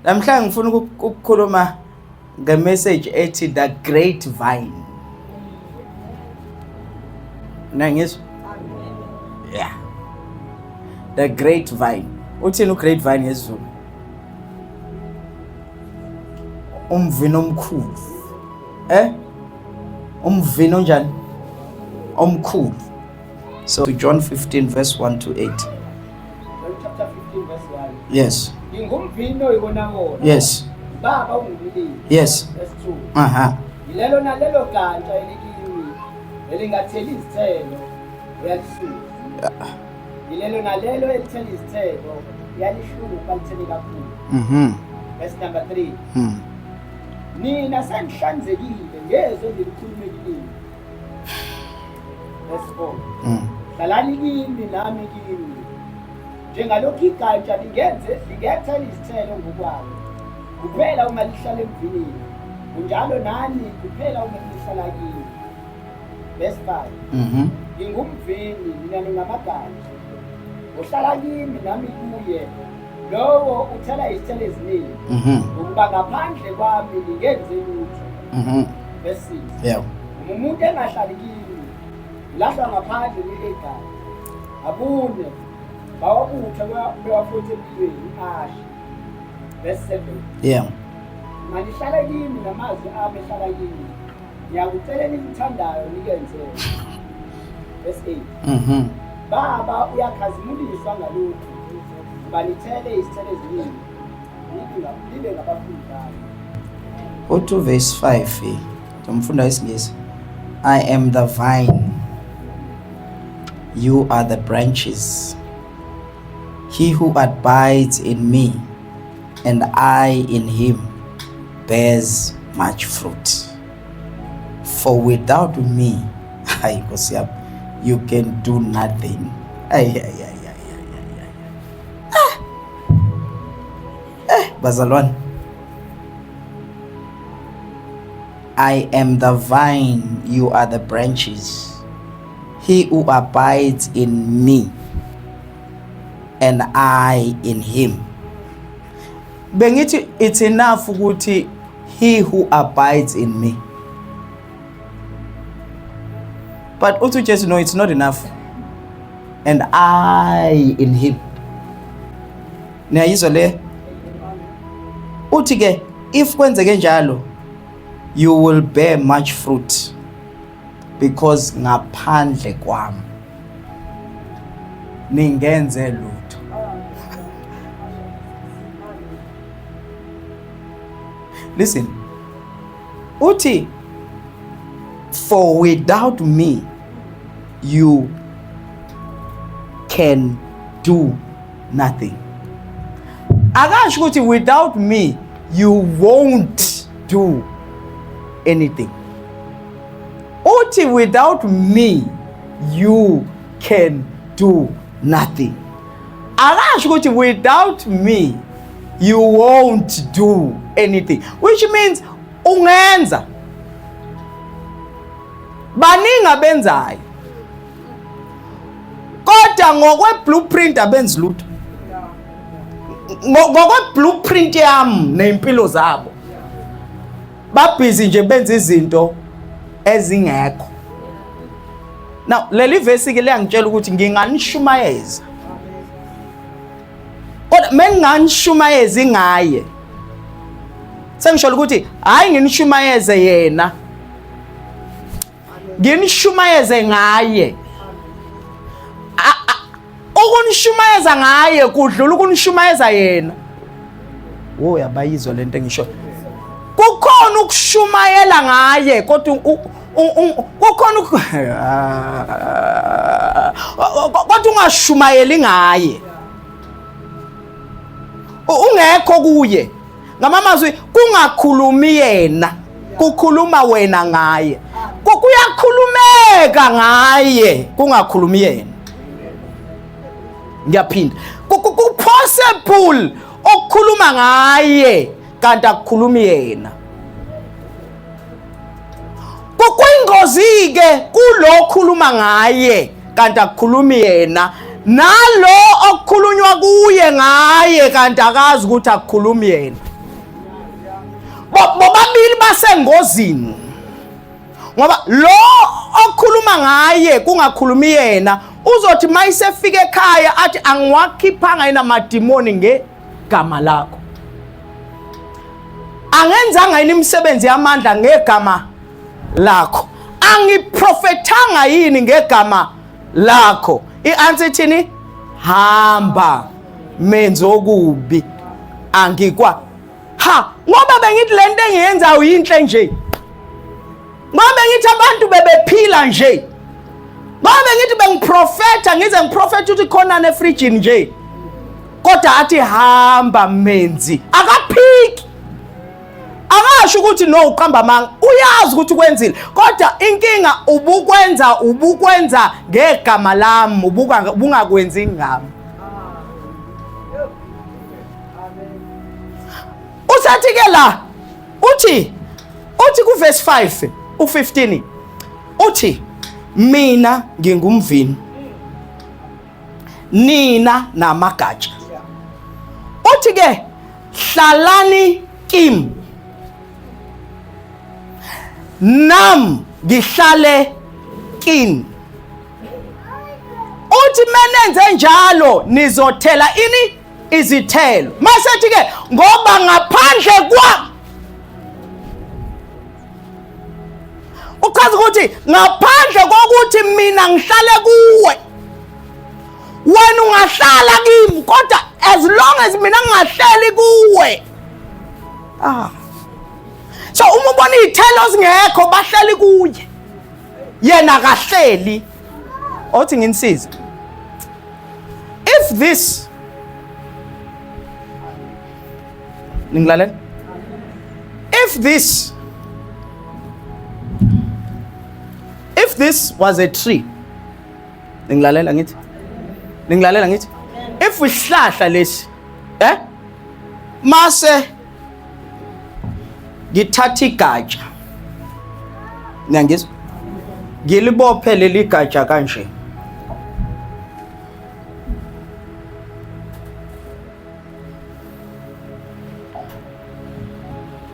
Namhlanje ngifuna ukukhuluma nge-message ethi the great vine. Nangizwa? Yeah. The great vine. Uthini u-great vine ngesizulu? Umvino omkhulu. Umvino njani? Omkhulu. So John 15 verse 1 to 8. Chapter 15 verse 1. Yes. Ngingumvino ikonakona. Yes. Baba ungumlimi. Yes. Verse 2. Aha. Yilelo nalelo ganja elikimi elingatheli izithelo uyalisusa. Yilelo nalelo elithela izithelo uyalishulu balithele kakhulu. Verse number 3. Nina senihlanzekile ngezwe ngilikhulumekile. Verse 4. Hlalani kimi nami kimi. Njengalokhu iganja lingethela izithelo ngokwalo. Kuphela uma lihlala emvinini. Kunjalo nani kuphela uma lihlala kimi. Verse 5. Ngingumvini mina ningamaganja. Uhlala kimi nami kuye. Lowo uthela izithelo eziningi. Ukuba ngaphandle kwami ngingenze lutho. Verse 6. Yeah. Umuntu engahlali kimi lahlwa ngaphandle kwe-egadi. Abune bawabutha bewafuthe empilweni ashe. Verse 7. Yeah. Manihlala kimi namazwi ami ehlala kimi. Ngiyakucela nilithandayo nikenze. Verse 8. Baba uyakhazimuliswa ngalokhu. Banithele izithelo eziningi. Libe ngabafundi bami. Go to verse 5. Umfunda isingisi. I am the vine. You are the branches. He who abides in me and I in him bears much fruit. For without me, you can do nothing. Bazalwane. I am the vine, you are the branches. He who abides in me and I in him. Bengithi it's enough ukuthi he who abides in me. But uthi just know it's not enough. And I in him. Niyayizwa le? Uthi ke if kwenzeke njalo you will bear much fruit because ngaphandle kwami ningenze lutho. Listen, uthi for without me you can do nothing. Akasho ukuthi without me you won't do anything. Uthi without me you can do nothing. Akasho ukuthi without me you won't do anything, which means ungenza. Baningi abenzayo kodwa ngokwe blueprint abenzi lutho. Ngokwe blueprint yami nempilo zabo babhizi nje benza izinto ezingekho. Now leli verse ke liyangitshela ukuthi nginganishumayeza. Kodwa menginganishumayeza ngaye. Sengisho ukuthi hayi nginishumayeze yena. Nginishumayeze ngaye. Ukunishumayeza ngaye kudlula ukunishumayeza yena. Wo yabayizwa lento engisho. Kukhona ukushumayela ngaye kodwa kukhona kodwa ungashumayeli ngaye. Ungekho kuye. Ngamamazwi kungakhulumi yena, kukhuluma wena ngaye. Kuyakhulumeka ngaye, kungakhulumi yena. Ngiyaphinda. Possible ukukhuluma ngaye kanti akukhulumi yena. Kuyingozi ke kulokhuluma ngaye kanti akukhulumi yena, nalo okukhulunywa kuye ngaye kanti akazi ukuthi akukhulumi yena. bobabili basengozini ngoba lo okhuluma ngaye kungakhulumi yena uzothi mayisefika ekhaya athi angiwakhiphanga yena madimoni ngegama lakho, angenzanga yini imisebenzi yamandla ngegama lakho, angiprofethanga yini ngegama lakho. I-answer ithini? Hamba menzi okubi angikwa. Ngoba bengithi lento engiyenzayo yinhle nje, ngoba bengithi abantu bebephila nje, ngoba bengithi bengiprofetha ngize ngiprofetha ukuthi khona nefrijini nje, kodwa athi hamba menzi, akaphiki, akasho ukuthi no uqamba amanga, uyazi ukuthi kwenzile, kodwa inkinga ubukwenza ngegama lami, ubungakwenzi ngami. Usathi ke la uthi ku verse 5 u15 uthi mina ngingumvini nina namagatsha, uthi ke hlalani kimi nam ngihlale kini, uthi menenze njalo nizothela ini? Izithelo. Masethi ke ngoba ngaphandle kwami, uchaza ukuthi ngaphandle kokuthi mina ngihlale kuwe, wena ungahlala kimi, kodwa as long as mina ngingahleli kuwe. So uma ubona izithelo zingekho bahleli kuye, yena akahleli. Othi nginisize, if this ningilalela, if this was a tree, ningilalela ngithi, if isihlahla lesi mase ngithatha igatsha, ngiyangizwa, ngilibophe leli gatsha kanje,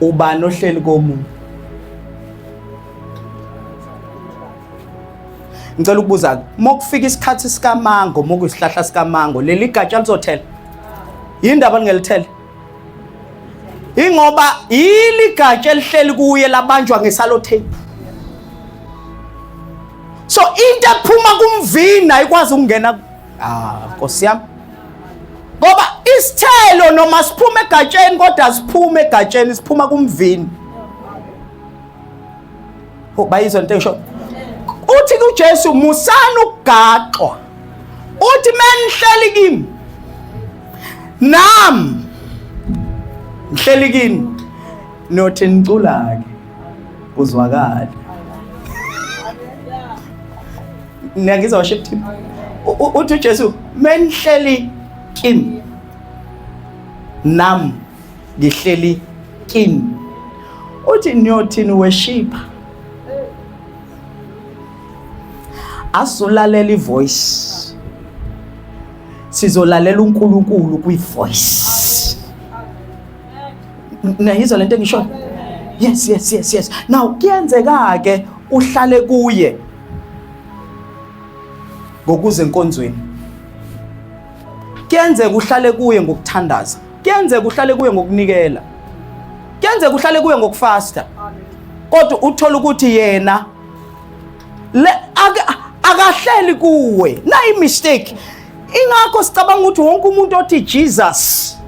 ubani ohleli komuntu? Ngicela ukubuza, mokufika isikhathi sikamango, mokuyisihlahla sikamango, leli gatsha lizothela? Yindaba lingelithele? Ingoba yili gatsha elihleli kuye labanjwa ngesalotape. So into ephuma kumvini ayikwazi ukungena. Nkosi yami. Ngoba isithelo noma siphuma egatsheni kodwa siphuma egatsheni siphuma kumvini. Bayizwa into engisho. Uthi kuJesu musana ukugaxwa. Uthi manihleli kimi nam ngihleli kini nothi nicula ke uzwakala. Ngiyangizwa worship team. Uthi uJesu manihleli kimi nam ngihleli kini, uthi niyothini worship? Asolalela ivoice, sizolalela uNkulunkulu kwivoice. Nayizwa lento engisho? Yes. Now kuyenzeka ke uhlale kuye ngokuze enkonzweni, kuyenzeka uhlale kuye ngokuthandaza, kuyenzeka uhlale kuye ngokunikela, kuyenzeka uhlale kuye ngokufasta, kodwa uthola ukuthi yena akahleli kuwe. Na i-mistake. Ingakho sicabanga ukuthi wonke umuntu othi Jesus,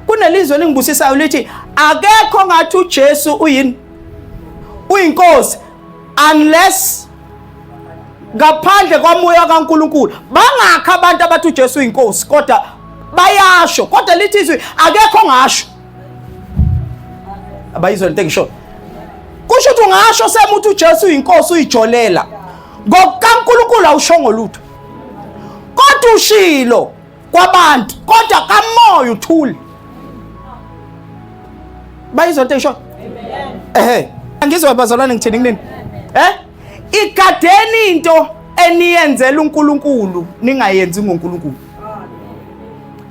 kunelizwe lingibusisayo lithi akekho ngathi uJesu uyinkosi unless ngaphandle kwamoya kaNkulunkulu. Bangakho abantu abathi uJesu uyinkosi kodwa bayasho, kodwa lithi izwi akekho ngasho. Abayizwa into engisho. Kusho ukuthi ungasho semuthi uJesu uyinkosi uyijolela, ngokaNkulunkulu awushongo lutho, kodwa ushilo kwabantu, kodwa kamoya uthuli. Bayizwa into engisho. Angizwa bazalwane ngithini kunini? Igadeni into eniyenzela uNkulunkulu ningayenzi ngoNkulunkulu.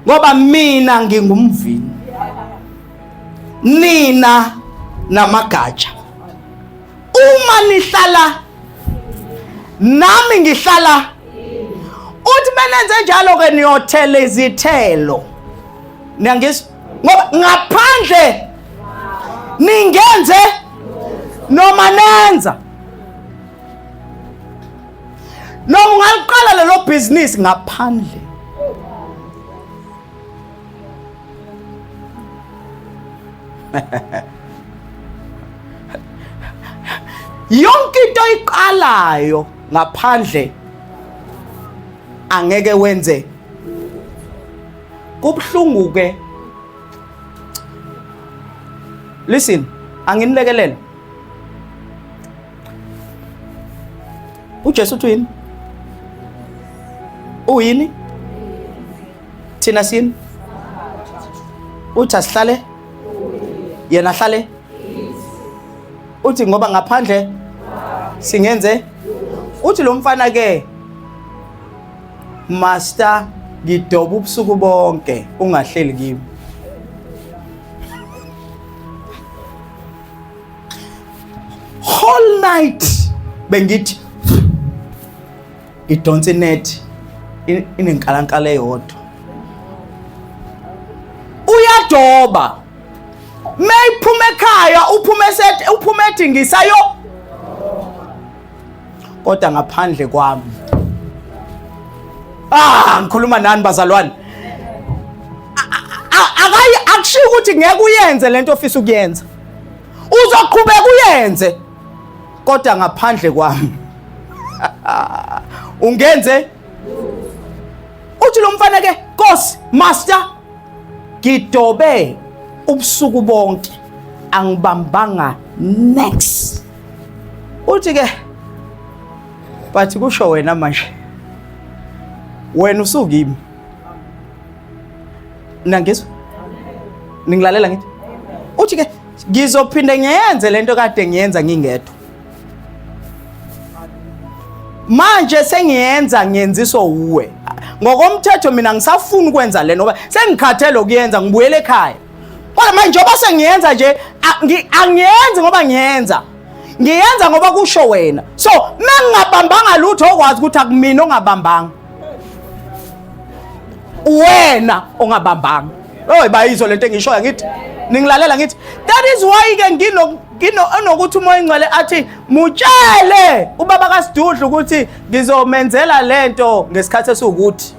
Ngoba mina ngingumvini. nina namagatsha. Uma nihlala nami ngihlala, uthi benenze njalo ke niyothela izithelo. Niyangizwa? Ngoba ngaphandle ningenze noma nenza. Noma ungaliqala lelo business ngaphandle. Yonke into oyiqalayo ngaphandle angeke wenze. Kubhlungu ke. Listen, anginilekelele. uJesu uthi yini? Uyini? Thina sini? Uthi asihlale? Yena ahlale? Uthi ngoba ngaphandle singenze. Uthi lo mfana ke, Master, ngidoba ubusuku bonke ungahleli kimi. Whole night bengithi ngidonsa inet inenkalankala eyodwa. Uyadoba. Mayiphuma ekhaya uphume ethi ngisayo. Kodwa ngaphandle kwami. Ngikhuluma nani bazalwane? Akushiyo ukuthi ngeke uyenze lento ofisa ukuyenza. Uzoqhubeka uyenze. Kodwa ngaphandle kwami. Ungenze? Uthi lo mfana ke, Nkosi, Master, ngidobe ubusuku bonke angibambanga next. Uthi ke, bathi kusho wena manje. Wena usukimi. Nangizwa? Ningilalela ngithi? Uthi ke, ngizophinde ngiyenze lento kade ngiyenza ngingedwa. Manje sengiyenza ngiyenziswa uwe. Ngokomthetho mina ngisafuna ukwenza le ngoba sengikhathele ukuyenza ngibuyele ekhaya. Kodwa manje njengoba sengiyenza nje angiyenzi ngoba ngiyenza. Ngiyenza ngoba kusho wena. So mangingabambanga lutho okwazi ukuthi akumina ongabambanga. Wena ongabambanga. Bayizo lento engishoya ngithi ningilalela ngithi that is why ke nokuthi umoya ingcwele athi mutshele ubaba kaSidudla ukuthi ngizomenzela lento ngesikhathi esiwukuthi.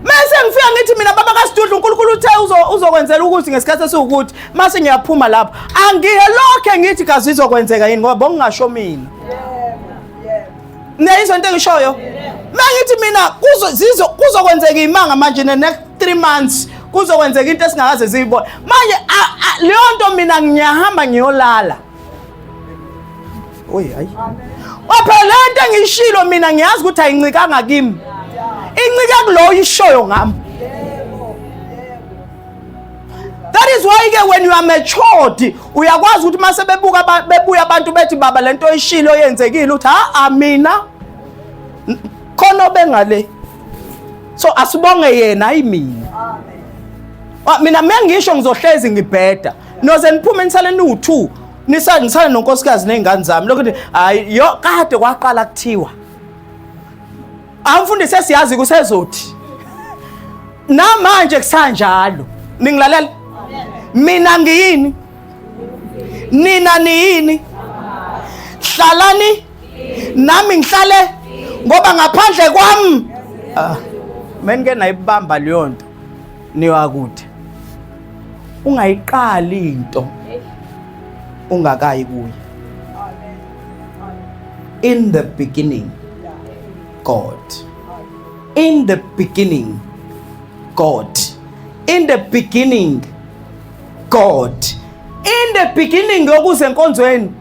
Mase ngifika ngithi mina baba kaSidudla uNkulunkulu uthe uzokwenzela ukuthi ngesikhathi esiwukuthi mase ngiyaphuma lapha angiyelokhe ngithi kazi izokwenzeka yini ngoba bongingasho mina. Neyizwe into engishoyo. Mangithi mina kuzokwenzeka imanga manje next 3 months kuzokwenzeka into esingakaze ziyibone. Manje leyo nto mina ngiyahamba ngiyolala. Oy hayi. Waphela into engishilo mina ngiyazi ukuthi ayincikanga kimi. Incika kulo ishoyo ngami. That is why ke when you are matured uyakwazi ukuthi mase bebuya abantu bethi baba lento ishilo yenzekile uthi mina khona bengale. So asibonge yena hayi mina. Mina mengisho ngizohlezi ngibheda. Noze niphume nisale nu2 nisale nonkosikazi nezingane zami lokuthi hayi yo kade kwaqala kuthiwa. Amfundi sesiyazi kusezothi. Namanje kusanjalo. Ningilalela? Mina ngiyini? Nina niyini? Hlalani nami ngihlale ngoba ngaphandle kwami menike nayibamba leyo nto niwakude. Ungayiqali into ungakayi kuyo. In the beginning God. In the beginning God. In the beginning God. In the beginning yokuzenkonzweni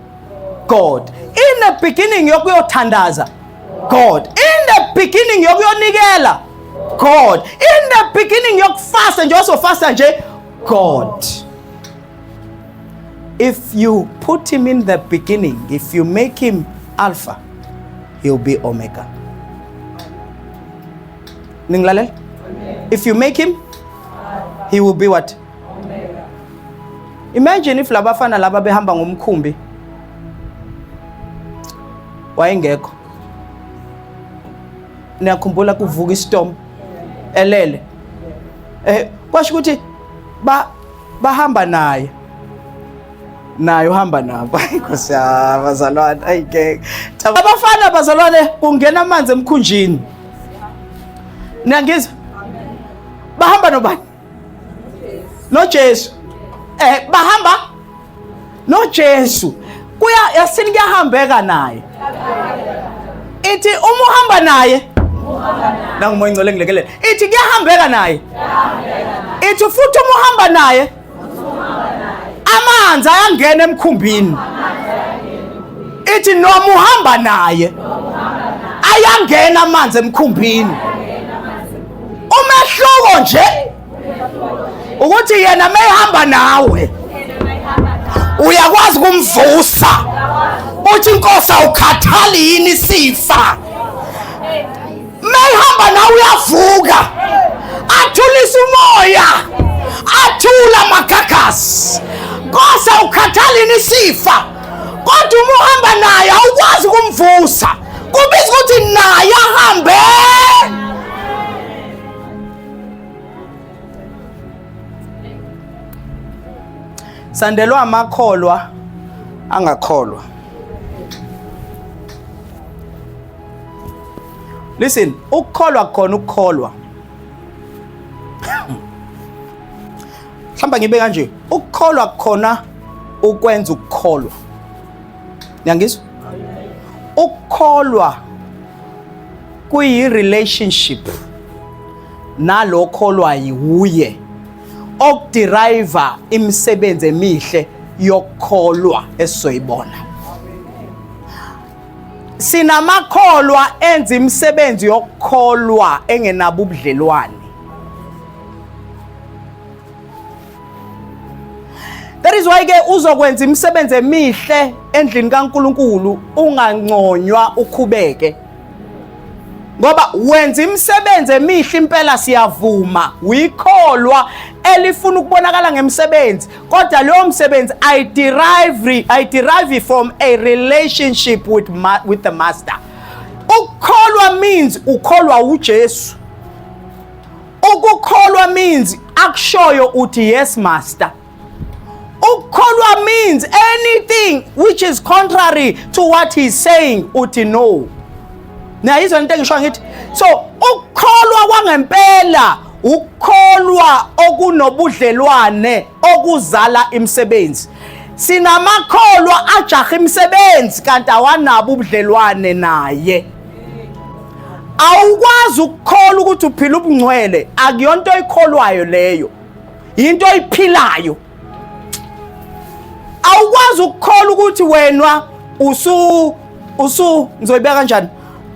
God. In the beginning yokuyothandaza God. In the beginning yokuyonikela God. In the beginning yokufasta nje osofasta nje God. If you put him in the beginning, if you make him Alpha, he'll be Omega. Ninglalela? If you make him, he will be what? Omega. Imagine if labafana laba behamba ngomkhumbi wayengekho. Niyakhumbula kuvuka istorm elele. Kwasho ukuthi bahamba naye. Nayo hamba nabo. Inkosi yabazalwane ayike. Abafana bazalwane kungena amanzi emkhunjini. Niyangizwa? Bahamba nobani? No Jesu. Bahamba no Jesu. Yasini kuyahambeka naye. Ithi uma uhamba naye nangumoya ingcwele ngilekelela. Ithi kuyahambeka naye. Ithi futhi uma uhamba naye amanzi ayangena emkhumbini. Ithi noma uhamba naye ayangena amanzi emkhumbini. Umehluko nje ukuthi yena mehamba nawe uyakwazi kumvusa. Uthi Nkosi awukhathali yini sifa. Mehamba nawe uyavuka. Athulisa umoya. Athula amagagasi. Nkosi awukhathali yini sifa. Kodwa uma uhamba naye awukwazi kumvusa. Kubizwa ukuthi naye ahambe. Sandelwa amakholwa angakholwa. Listen, ukukholwa khona ukukholwa. Mhlamba ngibe kanje, ukukholwa khona ukwenza ukukholwa. Niyangizwa? Ukukholwa kuyi relationship nalokholwa yiwuye. Okuderive imisebenzi emihle yokukholwa esizoyibona. Sinamakholwa enza imisebenzi yokukholwa engenabo ubudlelwane. That is why ke uzokwenza imisebenzi emihle endlini kaNkulunkulu unganconywa ukhubeke. Ngoba wenza imisebenzi emihle impela siyavuma. Uyikholwa elifuna ukubonakala ngemisebenzi. Kodwa leyo msebenzi I derive from a relationship with the master. Ukukholwa means ukholwa uJesu. Ukukholwa means akushoyo uthi yes master. Ukukholwa means anything which is contrary to what he's saying uthi no. Na izwa into engisho ngithi so ukukholwa kwangempela ukukholwa okunobudlelwane okuzala imisebenzi. Sinamakholwa ajaha imisebenzi kanti awanabo ubudlelwane naye. Awukwazi ukukholwa ukuthi uphila ubungcwele akuyonto oyikholwayo leyo. Into oyiphilayo. Awukwazi ukukholwa ukuthi wena ngizoyibeka kanjani?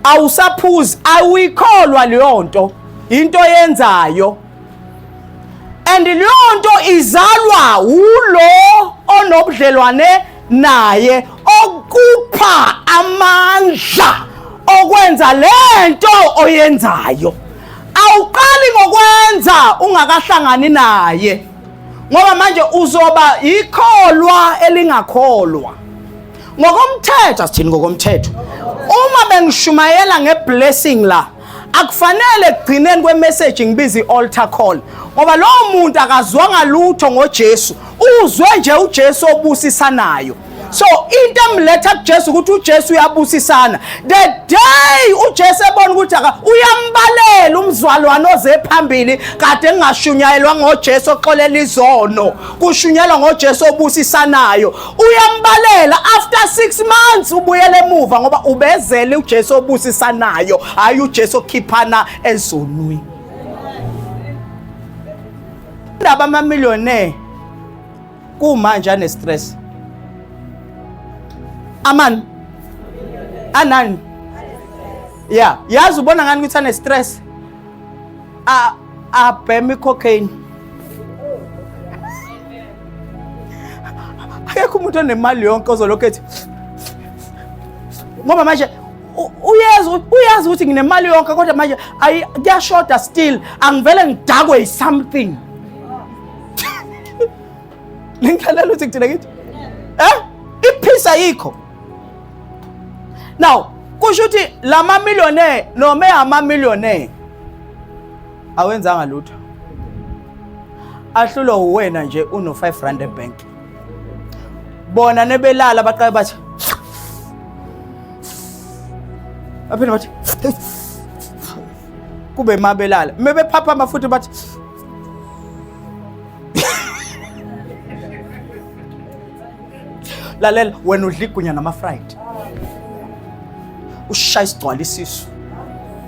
Awusaphuzi awuyikholwa leyo nto into yenzayo. And leyo nto izalwa ulo onobudlelwane naye okupha amandla okwenza lento oyenzayo. Awuqali ngokwenza ungakahlangani naye. Ngoba manje uzoba ikholwa elingakholwa. Ngokomthetho sithini ngokomthetho? Uma bengishumayela ngeblessing la akufanele ekugcineni kwemessage ngibiza i-altar call. Ngoba lo muntu akazwanga lutho ngoJesu. Uzwe nje uJesu obusisanayo. So into emletha kuJesu ukuthi uJesu uyabusisana. The day uJesu ebona ukuthi uyambalela umzalwane oze phambili kade engashunyayelwa ngoJesu oxolela izono. Kushunyelwa ngoJesu obusisanayo. Uyambalela after 6 months ubuyele emuva ngoba ubezele uJesu obusisanayo hayi uJesu okhiphana ezonweni. Laba amamillionaire kumanje ane stress. Aman. Anani. Yeah, yazi ubona ngani ukuthi ane stress. Abhemi cocaine. Akekho umuntu onemali yonke ozolokhethi. Ngoba manje uyazi ukuthi nginemali yonke kodwa manje kuyashoda still angivele ngidakwe something. Ningikhalela ukuthi kuthina kithi ipeace ayikho. Now kusho ukuthi lama millionaire noma ama-millionaire awenzanga lutho, ahlulo uwena nje uno 5 rand ebank. Bona nebelala baqale bathi aphela bathi kube mabelala mebephapha amafuthi bathi lalela wena udla igunya nama-fried, ushaya isigcwala isisu,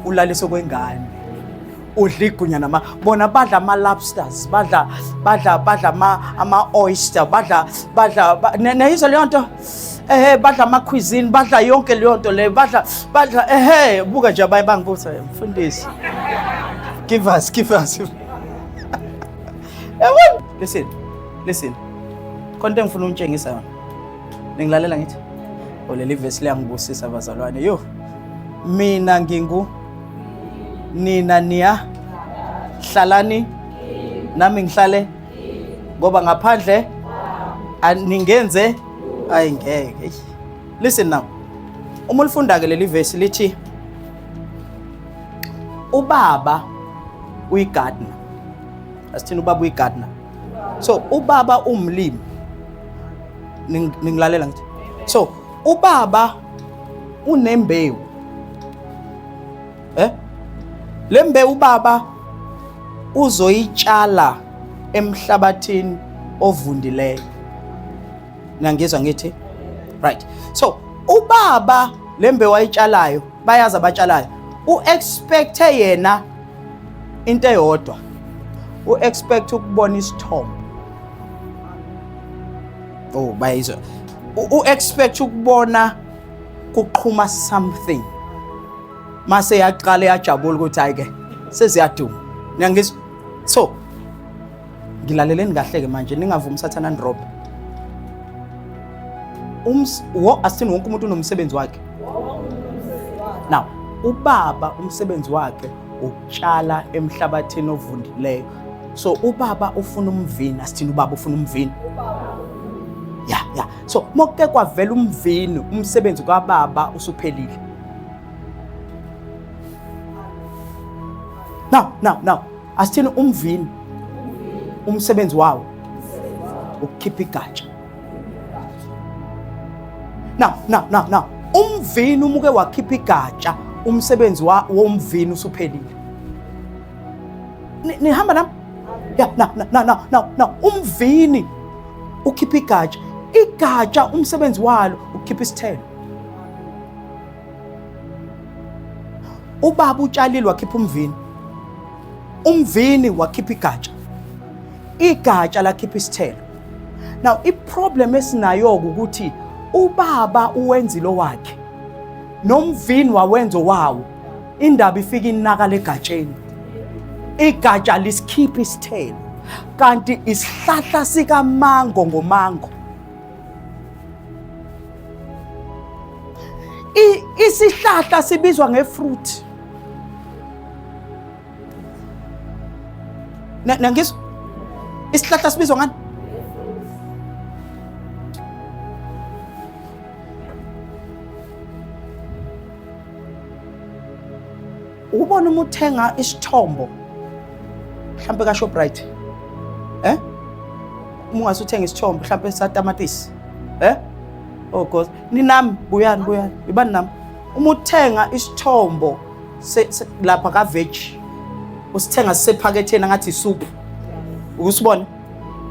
ulalise kwengane, udla igunya bona badla ama-lobsters, badla ama-oyster, neyizwa leyo nto, badla ama-cuisine, badla yonke leyo nto leyo, badla buka nje abaye bangibuza, mfundisi, give us. Listen, konke engifuna untshengisa yona, ningilalela ngithi, leli verse liyangibusisa bazalwane. Yo, mina nina niya hlalani nami ngihlale, ngoba ngaphandle aningenze ayingeke. Listen now, uma ulifunda ke leli verse lithi ubaba uyigardener. Asithini ubaba uyigardener? So ubaba umlimi. Ningilalela ngithi. So ubaba unembewu. Le mbewu ubaba uzoyitshala emhlabathini ovundileyo. Nangizwa ngithi? Right. So ubaba le mbewu ayitshalayo, bayazi abatshalayo, u-expecte yena into eyodwa. U-expect ukubona isithombo. Bayizwa. U-expect ukubona kuqhuma something. Mase yaqala yajabula ukuthi hayi ke seziyaduma. Niyangizwa? So ngilaleleni kahle ke manje, ningavumi usathana ndrop. Asithini wonke umuntu unomsebenzi wakhe. Now ubaba umsebenzi wakhe ukutshala emhlabathini ovundileyo. So ubaba ufuna umvini. Asithini ubaba ufuna umvini? Yeah. So moke kwavela umvini, umsebenzi kababa usuphelile. Now asithini umvini, umsebenzi wawo ukukhipha igatsha. Now umvini umuke wakhipha igatsha, umsebenzi womvini usuphelile. Nihamba nami? Yeah, now umvini ukhipha igatsha. Igatsha umsebenzi walo ukukhipha isithelo. Ubaba utshalile wakhipha umvini. Umvini wakhipha igatsha. Igatsha lakhipha isithelo. Now iproblem esinayo ukuthi ubaba uwenzile wakhe nomvini wawenzo wawo, indaba ifika inaka legatsheni. Igatsha lisikhipha isithelo, kanti isihlahla sikamango ngomango. Isihlahla sibizwa ngefruit. Nangizwa? Isihlahla sibizwa ngani? Ubona uma uthenga isithombo mhlambe ka Shoprite, uma ungasuthenga isithombo mhlambe satamatisi, oh God, ninami buyani ibani nami. Uma uthenga isithombo lapha ka veg, usithenga sisephaketheni ngathi soup, ukusibona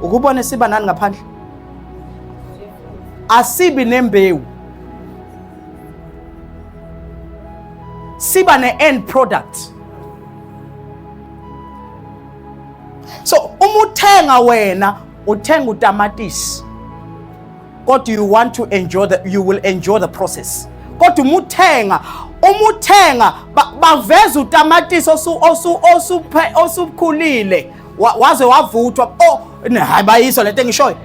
ukubone siba nani ngaphandle, asibi nembewu, siba ne-end product. So uma uthenga wena uthenga utamatisi, kodwa you will enjoy the process. Kodwa uma uthenga baveza utamatisi osukhulile waze wavuthwa, hayi bayizwa lento engishoyo.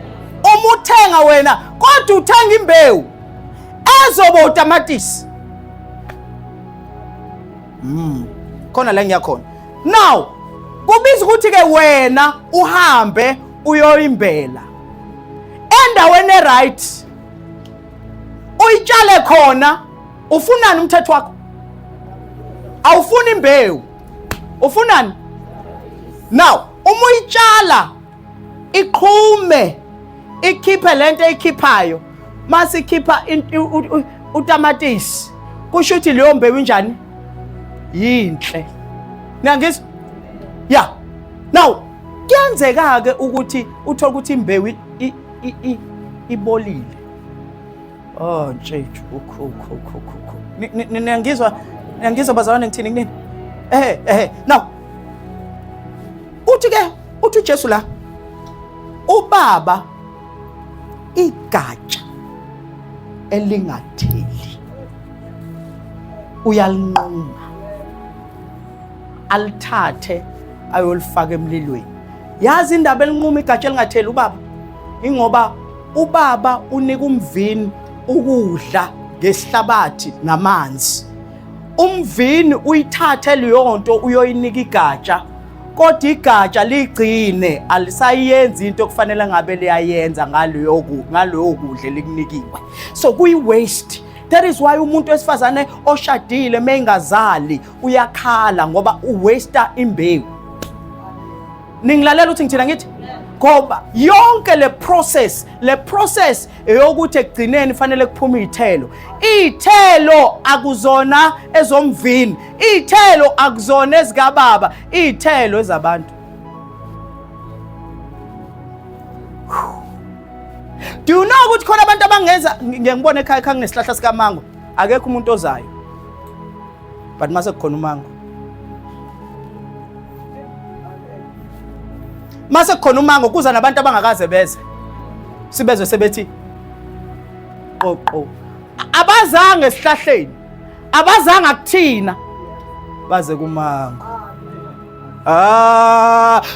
Uma uthenga wena kodwa uthenga imbewu ezoba utamatisi. Khona la ngiyakhona. Now kubiza ukuthi ke wena uhambe uyoyimbela. endaweni eright uyitshale khona. Ufunani umthetho wakho? Awufuni imbewu. Ufunani? Now, uma uyitshala iqhume ikhiphe lento eyikhiphayo, mase ikhipha utamatisi, kusho ukuthi leyo mbewu injani? Yinhle. Ngiyangizwa? Yeah. Now, kuyenzeka ke ukuthi uthola ukuthi imbewu ibolile. Oh ntshetshu ngiyangizwa bazalwane ngithini kunini? Now uthi uJesu la ubaba igatsha elingatheli uyalinquma alithathe ayolifaka emlilweni. Yazi indaba elinquma igatsha elingatheli ubaba ingoba ubaba unika umvini ukudla ngesihlabathi namanzi. Umvini uyithathe leyo nto uyoyinika igatsha, kodwa igatsha ligcine alisayenzi into okufanele ngabe liyayenza ngaleyo kudla likunikiwe. So kuyi waste. That is why umuntu wesifazane oshadile mengazali uyakhala ngoba uwaster imbewu. Ningilalela uthi ngithina ngithi ngoba yonke le process eyokuthi ekugcineni fanele kuphume izithelo. Izithelo akuzona ezomvini, izithelo akuzona ezikababa, izithelo ezabantu. Do you know ukuthi khona abantu abangenza ngiyangibona ekhaya kunezihlahla sikamango, akekho umuntu ozayo. But mase kukhona umango. Mase kukhona umango kuza nabantu abangakaze beze. Sibezwe sebethi qoqo. Abazange esihlahleni, abazange kuthina baze kumango.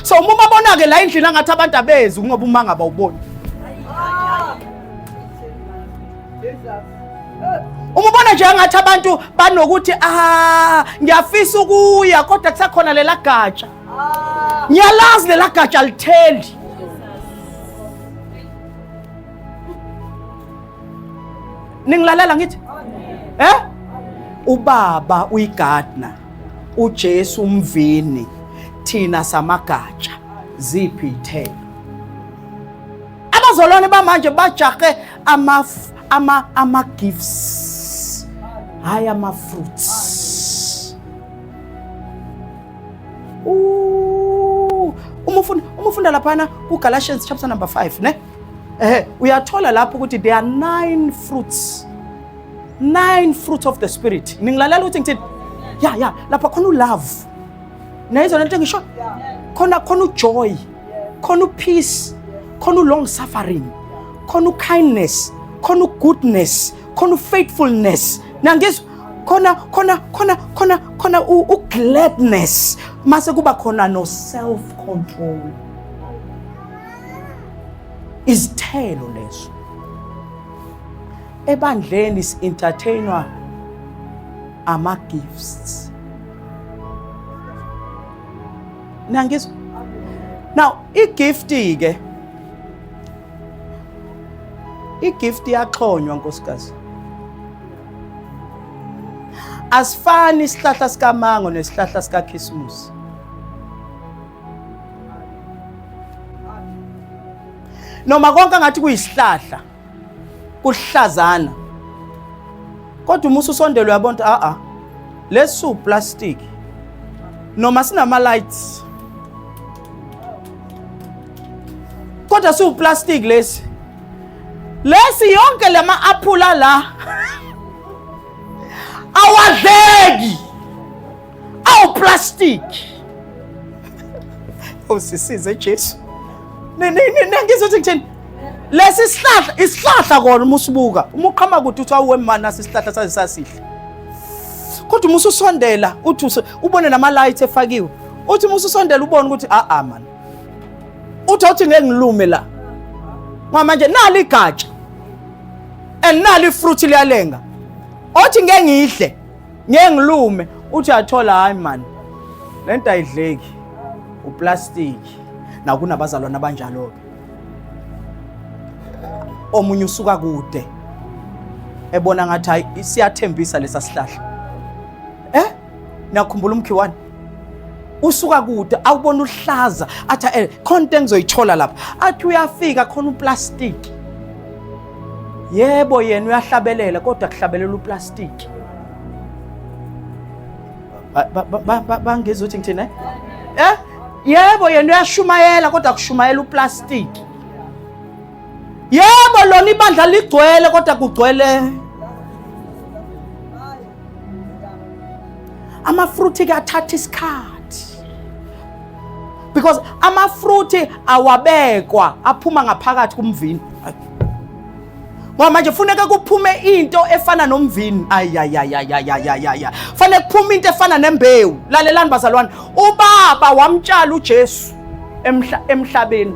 So uma babona ke la endlini angathi abantu abezi ngoba umango abawuboni. Uma ubona nje angathi abantu banokuthi ngiyafisa ukuya kodwa kusakhona lela gatsha. Ngiyalazi lela gatsha alitheli. Ningilalela ngithi? Ubaba uyigardener, uJesu umvini, thina samagatsha, ziphi izithelo. Abazalwane bamanje bajahe ama gifts, hayi ama fruits. Umufunda laphana kuGalatians chapter number 5 ne? Uyathola lapho ukuthi there are 9 fruits. 9 fruits of the spirit. Ningilalela ukuthi ngithini? Yeah, lapha khona love. Nayizo lento ngisho. Khona joy. Khona peace. Khona long suffering. Khona kindness. Khona goodness. Khona faithfulness. Nangizwa khona gladness. Mase kuba khona no self control. Izithelo lezo. Ebandleni is entertainwa ama gifts. Nangizwa. Now, igift iyaxhonywa nkosikazi. Asifani isihlahla sikamango nesihlahla sikaKhisimusi. Noma konke ngathi kuyisihlahla kuhlazana. Kodwa uma usondelo uyabona lesu plastic. Noma sinama lights. Kodwa su plastic lesi. Lesi yonke lama aphula la. Awadleki. Awu plastic. Sisize Jesu. Nengizwe ukuthi lesi isihlahla kona uma usibuka, uma uqhama ukuthi uthi awemana isihlahla sasisihle. Kodwa uma usondela uthi ubone nama lights efakiwe. Uthi uma usondela ubone ukuthi man. Uthi ngengilume la. Manje nali igatsha. Nali fruit liyalenga. Othi ngengidle, ngengilume, uthi athola hayi man. Lento ayidleki. Uplastic. Na kunabazalwana abanjalo ke. omunye usuka kude ebona ngathi hayi siyathembisa lesa sihlahla. Nakhumbula umkhiwane usuka kude awubona uhlaza athi khonto engizoyithola lapha, athi uyafika khona uplastic. Yebo yena uyahlabelela kodwa kuhlabelela uplastic. Bangezwe uthi ngithini? Yebo yena uyashumayela kodwa kushumayela uplastic. Yebo lona ibandla ligcwele kodwa kugcwele amafruthi ke athatha isikhathi, because amafruthi awabekwa aphuma ngaphakathi kumvini. Ngoba manje kufuneka kuphume into efana nomvini. Ayayayayayayaya, fanele kuphume into efana nembewu. Lalelani bazalwane, ubaba wamtshala uJesu emhlabeni.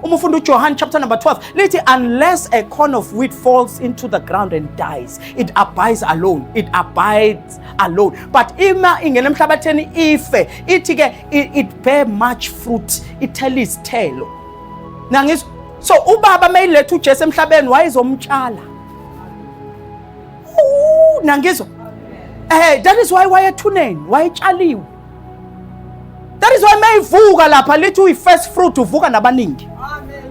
Uma ufunda uJohn chapter number 12 lithi, unless a corn of wheat falls into the ground and dies, it abides alone. It abides alone. But ima ingena emhlabatheni ife, ithi ke it bear much fruit, ithela izithelo. Nangizwa, so ubaba mayiletha uJesu emhlabeni wayezomtshala. Nangizwa, that is why wayethuneni wayetshaliwe. That is why mayivuka lapha lithi uyi-first fruit, uvuka nabaningi. Amen.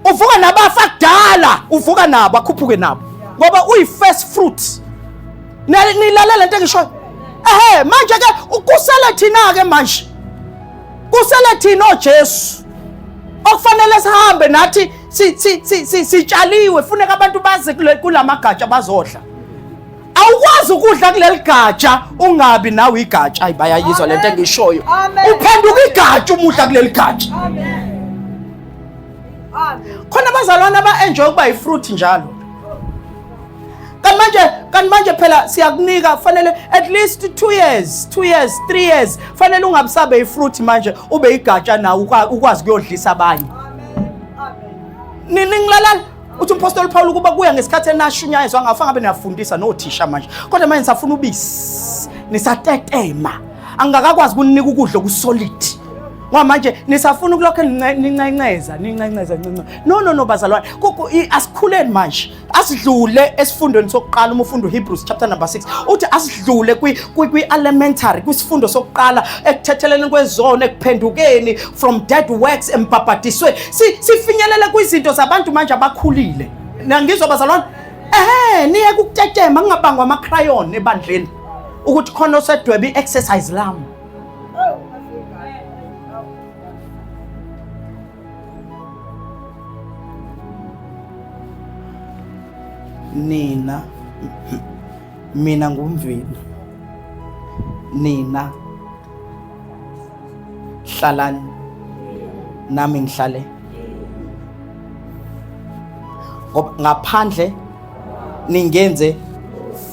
Uvuka nabafa kudala, uvuka nabo akhuphuke nabo. Ngoba uyi-first fruit. Nilalela lento engishoyo. Manje ke kusele thina ke manje. Kusele thina oJesu. Okufanele sihambe nathi sitshaliwe, funeka abantu baze kulamagatsha bazodla. Awukwazi ukudla kuleli gatsha ungabi nawe igatsha. Ayi bayayizwa lento engishoyo. Uphenduka igatsha umudla kuleli gatsha. Amen. Khona abazalwane aba-enjoy ukuba yifruit njalo. Kanti manje phela siyakunika fanele at least 2 years, 3 years. Fanele ungabisabe ifruit manje ube igatsha nawe ukwazi kuyodlisa abanye. Amen. Ningilalala. Uthi umpostoli Paul kuba kuya ngesikhathi enashunyayezwa angafanga abe niyafundisa nothisha manje. Kodwa manje nisafuna ubisi. Nisatetema. Angakakwazi ukunika ukudla kusolid. Ngoba manje nisafuna ukulokho nincenceza. No bazalwane. Asikhuleni manje. Asidlule esifundweni sokuqala uma ufunda uHebrews chapter number 6. Uthi asidlule kwi elementary kwisifundo sokuqala ekuthetheleni kwezono ekuphendukeni from dead works empaphatiswe. Sifinyelele kwizinto zabantu manje abakhulile. Nangizwa bazalwane. Niye kukutetema ngingabangwa ama crayon ebandleni ukuthi khona osedwebe i-exercise lami. Mina ngumvini. Nina hlalani nami ngihlale. Ngoba ngaphandle ningenze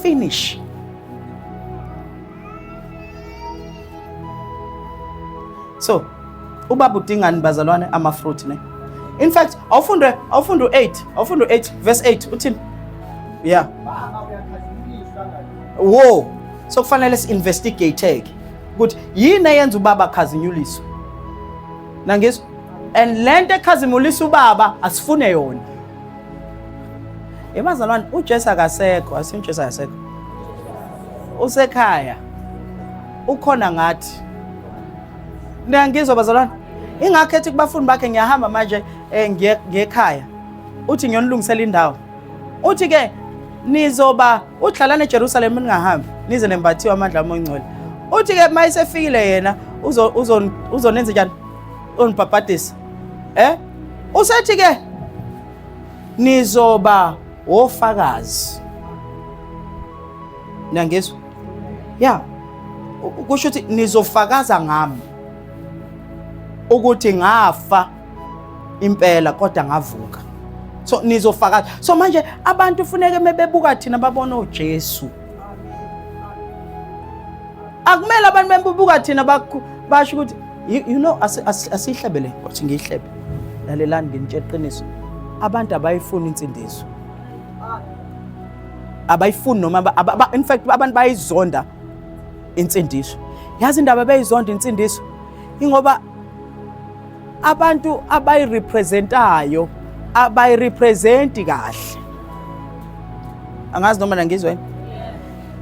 finish. So ubaba udingani bazalwane amafruit ne? In fact awufunde 8 verse 8 uthini? Yeah. Whoa. So kufanele si-investigate ukuthi yini eyenza ubaba akhazinyuliswe. Nangizwa? And lento ekhazimulisa ubaba asifune yona. Ebazalwane uJesu akasekho, asimJesu akasekho. Usekhaya. Ukhona ngathi. Nangizwa bazalwane. Ingakho ethi kubafundi bakhe ngiyahamba manje ngekhaya. Uthi ngiyonilungisela indawo. Uthi ke nizoba udlalana eJerusalem ningahambi nize nembathiwa amandla amoyingcwele. Uthi ke mayisefikile yena uzonenza njani? Onibhabhadisa. Usethi ke nizoba ofakazi. Nangizwa? Yeah. Kusho ukuthi nizofakaza ngami ukuthi ngafa impela kodwa ngavuka. So nizofakaza. So manje abantu ufuneke mebebuka thina babona uJesu. Akumele abantu bebuka thina basho ukuthi you know asihlebele ukuthi ngihlebe. Lalelani nginitshela iqiniso. Abantu abayifuni insindiso. Abayifuni noma in fact abantu bayizonda insindiso. Yazi indaba bayizonda insindiso ingoba abantu abayirepresentayo abayirepresenti kahle. Angazi noma ngizwe.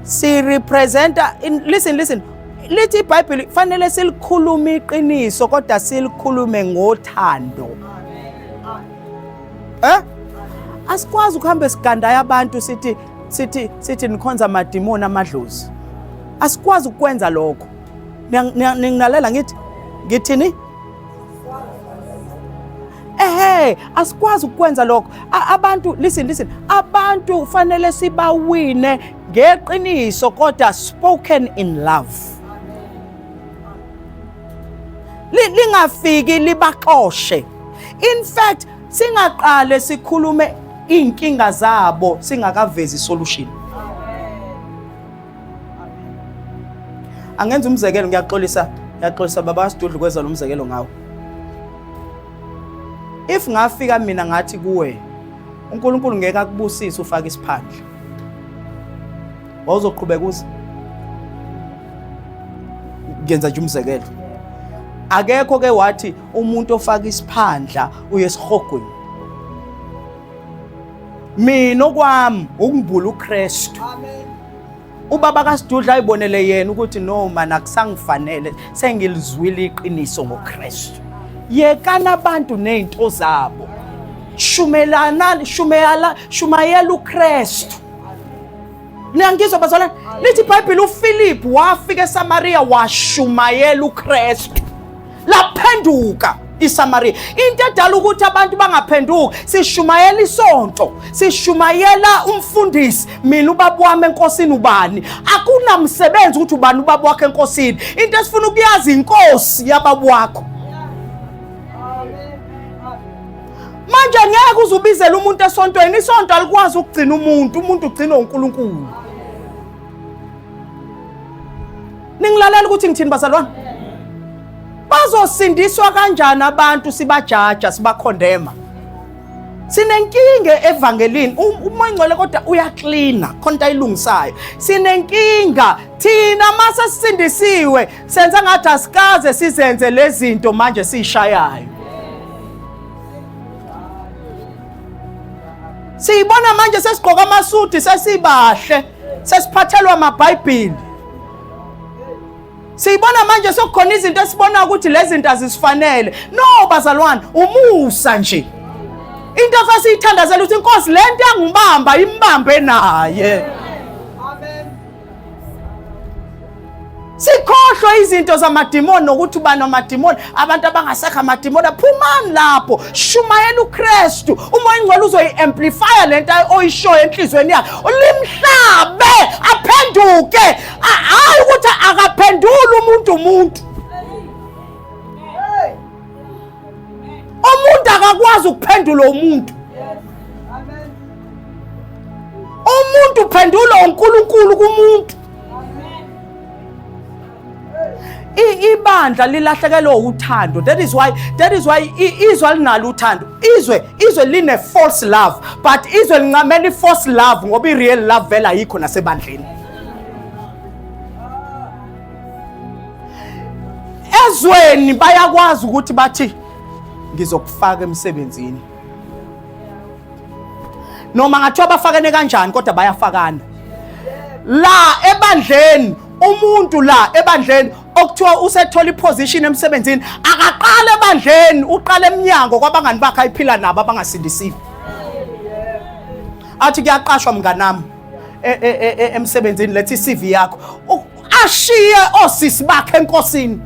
Si representa listen. Lithi iBhayibheli fanele silikhulume iqiniso kodwa silikhulume ngothando. Asikwazi ukuhamba sigandaya abantu sithi nikhonza amadimoni amadlozi. Asikwazi ukwenza lokho. Ninginalela ngithini? Asikwazi ukwenza lokho. Abantu listen. Abantu fanele sibawine ngeqiniso kodwa spoken in love. Lingafiki libaxoshe. In fact, singaqale sikhulume inkinga zabo singakavezi solution. Angenza umzekelo ngiyaxolisa baba Sidudlu kweza lo mzekelo ngawo. If ngafika mina ngathi kuwe uNkulunkulu ngeke akubusise ufake isiphandla. Wawuzoqhubeka uze. Ngenza nje umzekelo. Akekho ke wathi umuntu ofaka isiphandla uye esihogweni. Mina okwami ukungibula uKristu. Amen. Ubaba kaSidudla ayibonele yena ukuthi no man akusangifanele sengilizwile iqiniso ngoKristu. Yekana abantu nezinto zabo. Shumayela uKristu. Niyangizwa bazalwane? Lithi iBhayibheli uPhilip wafika eSamaria washumayela uKristu. Laphenduka iSamaria. Into edala ukuthi abantu bangaphenduki sishumayela isonto, sishumayela umfundisi. Mina ubaba wami enkosini ubani? Akunamsebenzi ukuthi ubani ubaba wakhe enkosini. Into esifuna ukuyazi inkosi yababa wakho. Manje ngeke uzubizela umuntu esontweni. Isonto alikwazi ukugcina umuntu ugcina uNkulunkulu. Ningilalela ukuthi ngithini bazalwane? Bazosindiswa kanjani abantu sibajaja sibakhondema? Sinenkinga evangelini. Umoya ngcwele kodwa uyaklina khona ayilungisayo. Sinenkinga thina mase sisindisiwe senza ngathi asikaze sizenze lezi zinto manje sishayayo. Siyibona manje sesigqoka amasuti sesibahle sesiphathelwa amaBhayibheli. Siyibona manje sokukhona izinto esibona ukuthi lezi zinto azisifanele. No bazalwane, umusa nje. Into afasiyithandazela ukuthi inkosi lento yangibamba imbambe naye. Amen. Sikhohlwe izinto zamadimoni nokuthi ubani amadimoni, abantu abangasakha amadimoni aphumani lapho. Shumayela uKristu. Umoya ngcwele uzoyi-amplify lento oyishoyo enhlizweni yakhe. Ulimhlabe aphenduke. Hayi ukuthi akaphendula umuntu. Umuntu akakwazi ukuphendula umuntu. Umuntu uphendula uNkulunkulu kumuntu. Ibandla lilahlekelwe uthando. That is why izwe linalo uthando. Izwe line false love, but izwe lincamela false love ngoba i-real love vela ayikho nasebandleni. Ezweni bayakwazi ukuthi bathi ngizokufaka emsebenzini. Noma ngathiwa bafakene kanjani kodwa bayafakana. La ebandleni umuntu la ebandleni okuthiwa usethola iposition emsebenzini akaqala ebandleni uqala eminyango kwabangani bakhe ayiphila nabo abangasindisiwe. Athi kuyaqashwa mnganami emsebenzini lethi CV yakho ashiye osisi bakhe enkosini.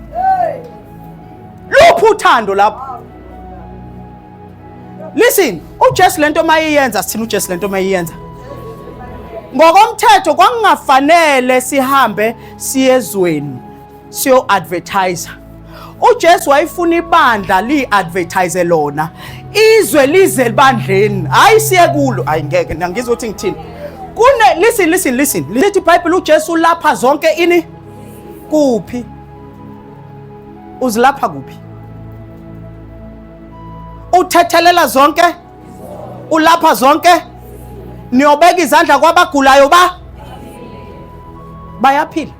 Luphi uthando lapho? Listen, uJesu lento mayiyenza sithina uJesu lento mayiyenza. Ngokomthetho kwakungafanele sihambe siyezweni siyo advertiser. uJesu wayefuna ibandla li-advertise lona. Izwe lize libandleni, hayi siye kulo. Hayi ngeke ngizwe ukuthi ngithini. Listen. Lithi iBhayibheli uJesu lapha zonke ini kuphi? Uzilapha kuphi? Uthethelela zonke? Ulapha zonke? Niyobeka izandla kwabagulayo bayaphila.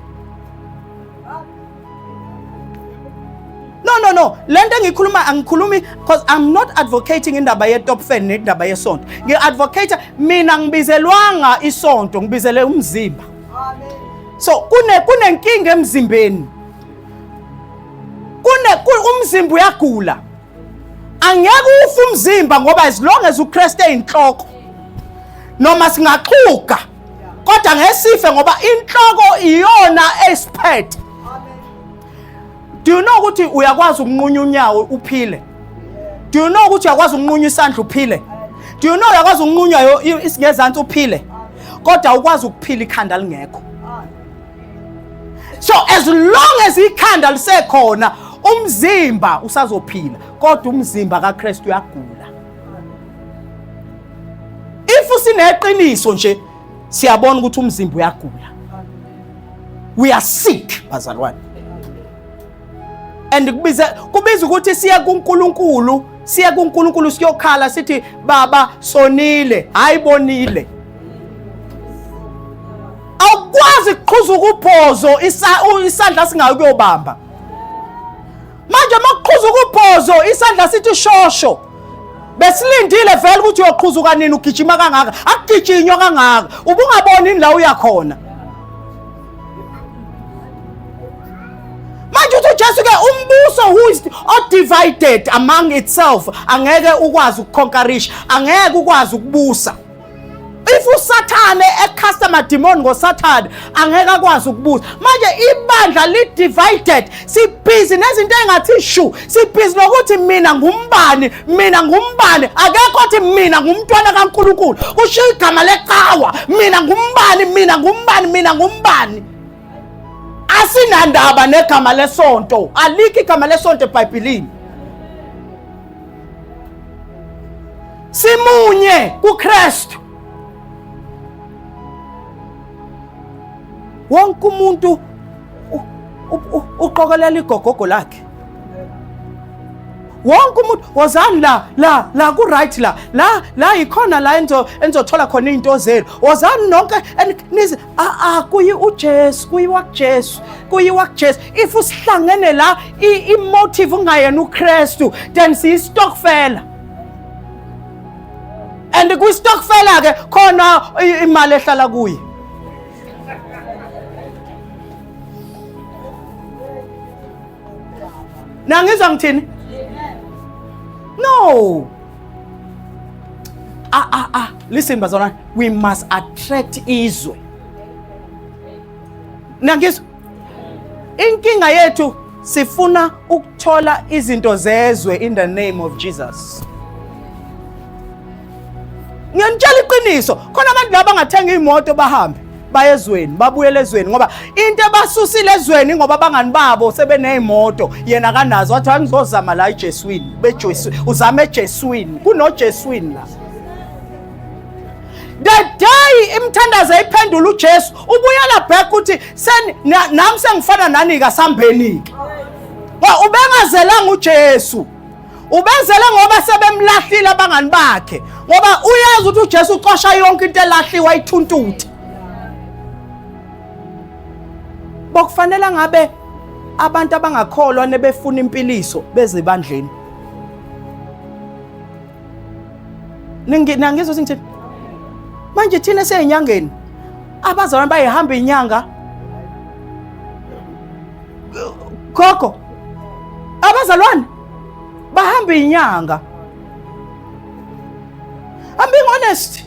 No, No. Lento engikhuluma angikhulumi because I'm not advocating indaba ye-top fan nendaba yesonto. Ngi-advocate mina ngibizelwanga isonto, ngibizele umzimba. Amen. So kunenkinga emzimbeni. Umzimba uyagula. Angeke ufe umzimba ngoba as long as uChrist eyinhloko noma singaxhuga kodwa ngesife ngoba inhloko iyona expert. Do you know ukuthi uyakwazi ukunqunya unyawo uphile? Do you know ukuthi uyakwazi ukunqunya isandla uphile? Do you know uyakwazi ukunqunya isingezansi uphile? Kodwa ukwazi ukuphila ikhanda lingekho. So as long as ikhanda lisekhona umzimba usazophila, kodwa umzimba kaKristu uyagula. If usineqiniso nje siyabona ukuthi umzimba uyagula. We are sick, bazalwane. And kubiza ukuthi siya kuNkulunkulu siyokhala sithi baba sonile hayibonile. Awukwazi ukuqhuza ukuphozo isandla singakuyobamba. Manje makuqhuza ukuphozo isandla sithi shosho. Besilindile vele ukuthi uyoqhuza kanini ugijima kangaka. Akugijinywa kangaka. Ubungaboni la uyakhona. Manje uthi Jesu ke umbuso who is divided among itself angeke ukwazi ukuconquerish, angeke ukwazi ukubusa. If uSathane customer demon ngoSathane angeke akwazi ukubusa. Manje ibandla li divided, sibhizi nezinto engathi shu, sibhizi nokuthi mina ngumbani, akekho othi mina ngumntwana kaNkulunkulu. Kusho igama leqhawa, mina ngumbani. Asinandaba negama lesonto, alikho igama lesonto eBhayibhelini. Simunye kuKristu. Wonke umuntu uqokelela igogogo lakhe. Wonke umuntu wozani la ku right la ikhona la enzothola khona izinto zenu. Wozani nonke nizi kuyi uJesu, kuyiwa kuJesu. If usihlangene la imotive ungayena uKristu then si stockfella. And ku stockfella ke khona imali ehlala kuyi. Nangizwa ngithini? No. Listen bazalwane, we must attract izwe. Nangizwa inkinga yethu sifuna ukuthola izinto zezwe in the name of Jesus. Ngiyantshela iqiniso, khona abantu laba bangathenga imoto bahambe bayezweni babuyele ezweni ngoba into ebasusile ezweni ngoba bangani babo sebenezimoto yena kanazo wathi angizozama la eJeswini beJesu uzame eJeswini kunoJeswini la. The day imthandazo iphendula uJesu ubuyela back uthi nami sengifana nani ka sambeni ke. Ubengazelanga uJesu. Ubenzele ngoba sebemlahlile abangani bakhe ngoba uyazi ukuthi uJesu uqosha yonke into elahliwa ithuntuthi. Bokufanele ngabe abantu abangakholwa nebefuna impiliso bezibandleni. Nangizwe singithini? Manje thina seyinyangeni. Abazalwane bayihamba inyanga. Khokho. Abazalwane bahamba inyanga. I'm being honest.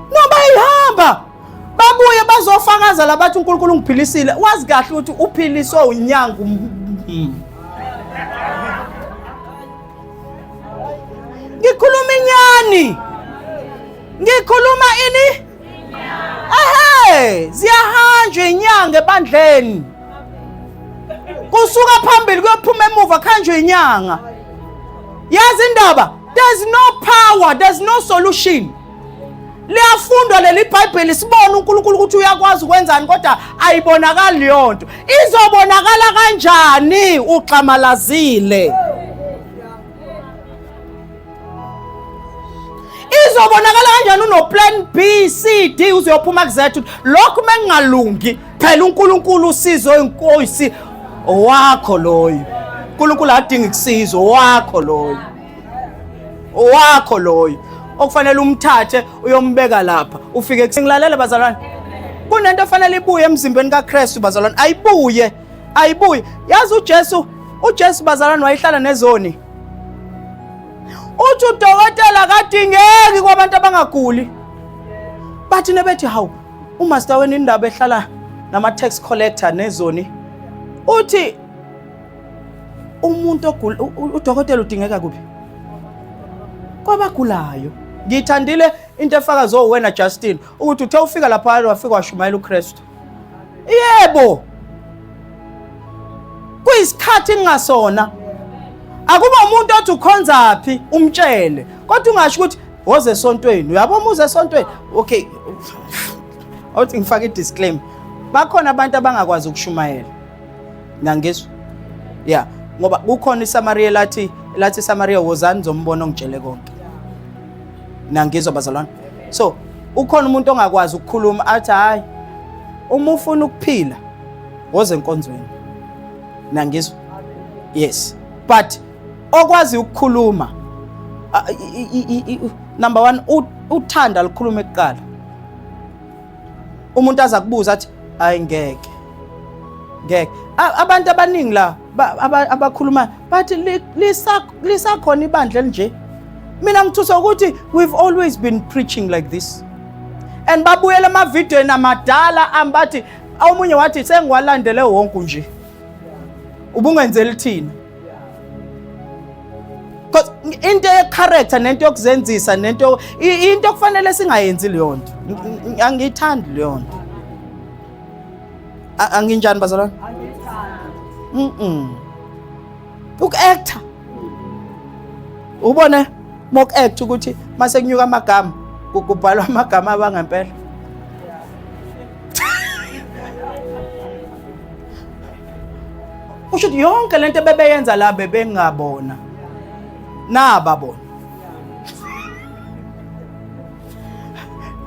No bayihamba. Babuye bazofakaza labathi uNkulunkulu ungiphilisile. Wazi kahle ukuthi uphiliswe unyanga. Ngikhuluma inyani. Ngikhuluma ini? Ziyahanjwa inyanga ebandleni. Kusuka phambili kuyophuma emuva khanjwe inyanga. Yazi indaba, there's no power, there's no solution. Liyafundwa leli iBhayibheli sibona uNkulunkulu ukuthi uyakwazi ukwenzani kodwa ayibonakali yonto. Izobonakala kanjani uxamalazile? Izobonakala kanjani uno plan B C D uzophuma kuzethu lokhu mengalungi phela uNkulunkulu usizo inkosi owakho loyo. uNkulunkulu adinga ukusiza, owakho loyo. Owakho loyo. Okufanele umthathe uyombeka lapha. Ufike kusingilalela bazalwane. Kunento efanele ibuye emzimbeni kaKristu bazalwane. Ayibuye. Yazi uJesu bazalwane wayehlala nezoni. Uthi udokotela kadingeki kwabantu abangaguli. Bathi nebethi hawu umaster wena indaba ehlala nama tax collector nezoni. Uthi umuntu ogula udokotela udingeka kuphi? Kwabagulayo. Ngithandile into efaka wena Justin ukuthi uthe ufika lapha wafika washumayela uKristu. Yebo. Kuyisikhathi engasona. Akuba umuntu othi ukhonza phi umtshele. Kodwa ungasho ukuthi woze esontweni. Uyabo umuze esontweni. Okay. Awuthi ngifake i-disclaimer. Bakhona abantu abangakwazi ukushumayela. Nangizwe. Yeah, ngoba kukhona iSamaria lathi Samaria wozani zombona ongitshele konke. Nangizwe bazalwane. So, ukhona umuntu ongakwazi ukukhuluma athi hayi uma ufuna ukuphila woze enkonzweni. Nangizwe. Yes. But okwazi ukukhuluma number 1 uthanda likhuluma ekuqala. Umuntu aza kubuza athi hayi ngeke. Abantu abaningi la abakhuluma bathi lisakhona ibandla nje. Mina ngithusa ukuthi we've always been preaching like this. And babuyela ama video namadala ambathi omunye wathi sengiwalandele wonke nje. Ubungenzeli thina. Because into ye-character nento yokuzenzisa nento into okufanele singayenzi leyo nto. Angiyithandi leyo nto. Anginjani bazalwane? Uku-actor. Ubone moku-act ukuthi mase kunyuka amagama kubhalwa amagama abangempela. Usho yonke lento bebeyenza la bebengabona. Nababona.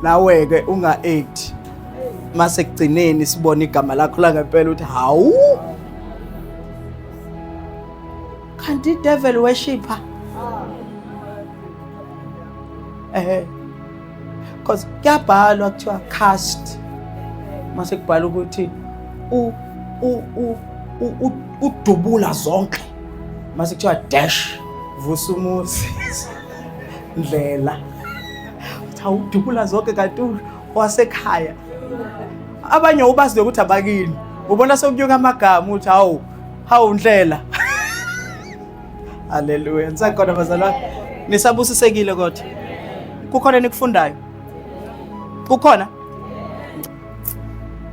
Nawe ke unga-act. Mase kugcineni sibona igama lakho la ngempela uthi hawu. Kanti devil worshipper. Because kuyabhalwa kuthiwa cast. Mase kubhala ukuthi udubula zonke. Mase kuthiwa dash vusumuzi ndlela. Udubula zonke kanti wasekhaya. Abanye ubazi ukuthi abakini. Ubona sokunyuka amagama uthi hawu ndlela. Haleluya. Ngisakhona bazalwane. Nisabusisekile kodwa. Kukhona nikufundayo? Kukhona?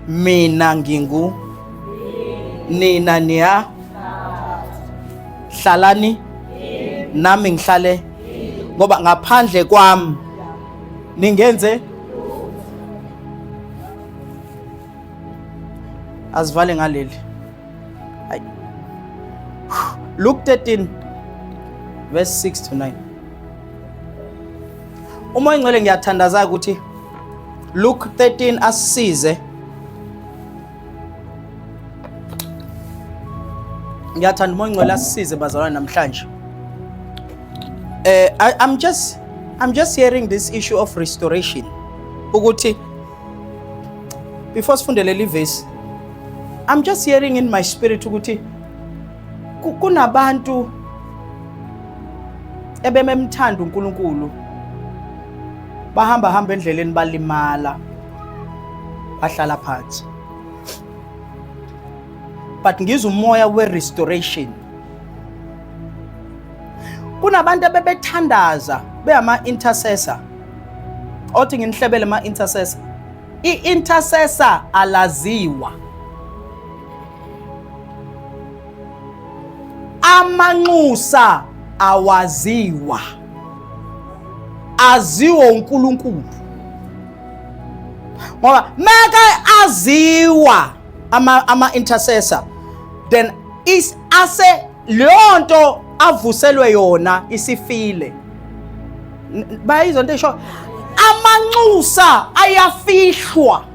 Mina ngingu nina niya hlalani nami ngihlale ngoba ngaphandle kwami ningenze asivale ngaleli. Luke 13 verse 6 to 9. Umoya ngcwele ngiyathandaza ukuthi Luke 13 asisize. Ngiyathanda umoya ngcwele asisize bazalwane namhlanje. I'm just hearing this issue of restoration. Ukuthi before sifundele le verse, I'm just hearing in my spirit ukuthi kunabantu ebememthanda uNkulunkulu bahamba endleleni balimala bahlala phansi. But ngizwe umoya we-restoration. Kunabantu abebethandaza beyama-intercessor. Othi nginihlebele ama-intercessor. I-intercessor alaziwa. Amanxusa awaziwa. Aziwa uNkulunkulu. Ngoba maka aziwa ama-intercessor, then ase leonto avuselwe yona isifile. Bayizwa into esho amanxusa ayafihlwa.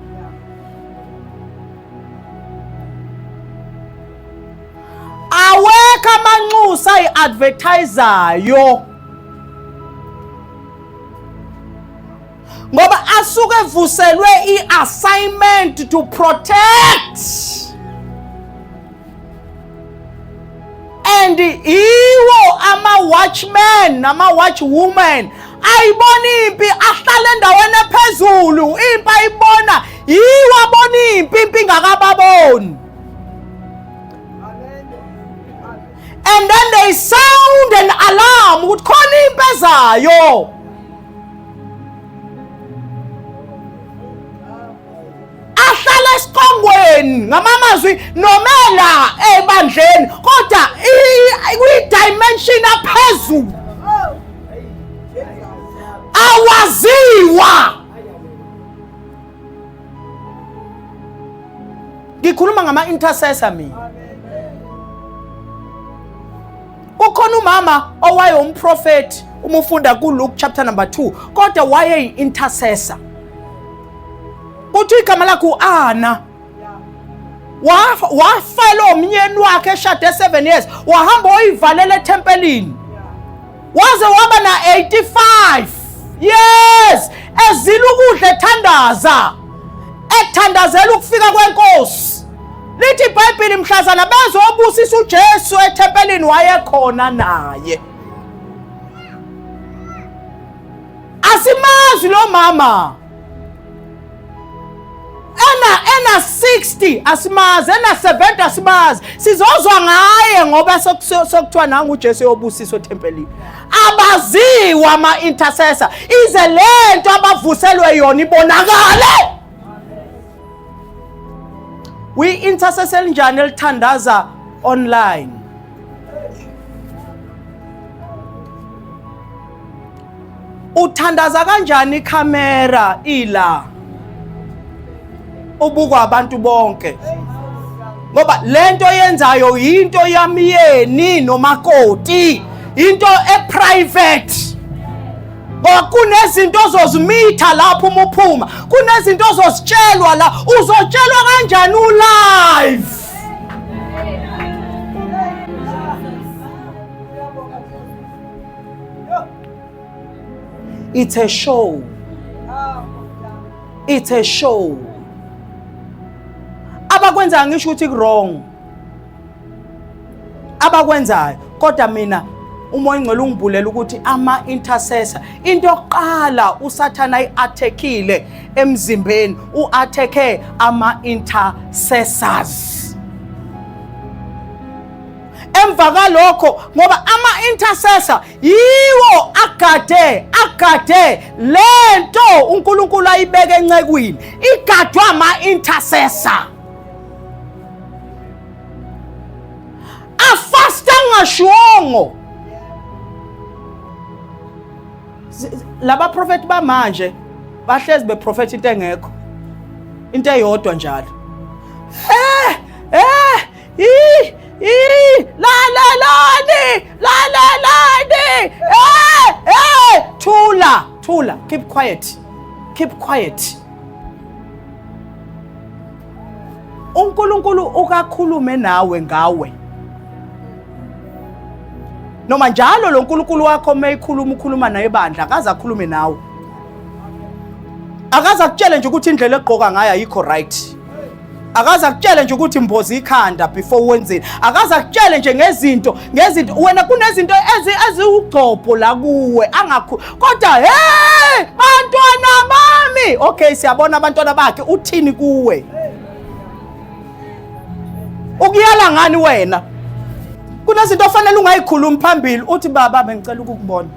amanxusa ayi-advertisayo ngoba asuke evuselwe i-assignment to protect, and iwo ama-watchman nama-watchwoman ayibona impi, ahlala endaweni ephezulu, impi ayibona, yiwo abona impi ingakababoni. And then they sound an alarm ukuthi khona impi ezayo. Ahlala esiqongweni ngamamazwi nomela ebandleni kodwa kwi-dimension aphezulu awaziwa. Ngikhuluma ngama-intercessor mina. Ukhona umama owaye umprofeti uma ufunda kuLuke chapter number 2 kodwa waye yi-intercessor. Kuthi igama lakhe u-Ana. Wafela umyeni wakhe eshade 7 years, wahamba oyivalela etempelini. Waze waba na 85 years ezila ukudla ethandaza, ethandazela ukufika kwenkosi. Lithi iBhayibheli mhlazana bezobusisa uJesu etempelini wayekhona naye. Asimazi lo mama. Ena 60 asimazi, ena 70 asimazi. Sizozwa ngaye ngoba sokuthiwa nangu uJesu yobusisa etempelini. Abaziwa ama-intercessor. Ize lento abavuselwe yona ibonakale. We-intercessor njani elithandaza online? Uthandaza kanjani ikhamera ila ubukwa abantu bonke? Ngoba lento yenzayo into yamiyeni nomakoti, into e-private. Ngoba kunezinto ozozimitha lapho uma uphuma, kunezinto ozozitshelwa la, uzotshelwa kanjani u-live? It's a show. It's a show. Abakwenza ngisho ukuthi wrong. Abakwenzayo kodwa mina umoya ingcwele ungibhulela ukuthi ama-intercessor into yokuqala usathana ayi-attackile emzimbeni, u-attacke ama-intercessors. Emva kalokho ngoba ama-intercessor yiwo agade lento uNkulunkulu ayibeke encekwini, igadwa ama-intercessor. Afasta ngashongo. Laba prophet bamanje bahlezi beprofeti into engekho, into eyodwa njalo. Thula, keep quiet. uNkulunkulu ukakhulume nawe ngawe. Noma njalo lo uNkulunkulu wakho ukhuluma naye bandla, akaze akhulume nawe. Akaze akutshele nje ukuthi indlela egqoka ngayo ayikho right. Akaze akutshele nje ukuthi imbozi ikhanda before wenzeni. Akaze akutshele nje ngezinto wena kunezinto eziugcopho la kuwe kodwa hey bantwana bami, okay siyabona abantwana bakhe uthini kuwe. Ukuyala ngani wena? Kunezinto ofanele ungayikhulumi phambili uthi baba bengicela ukukubona.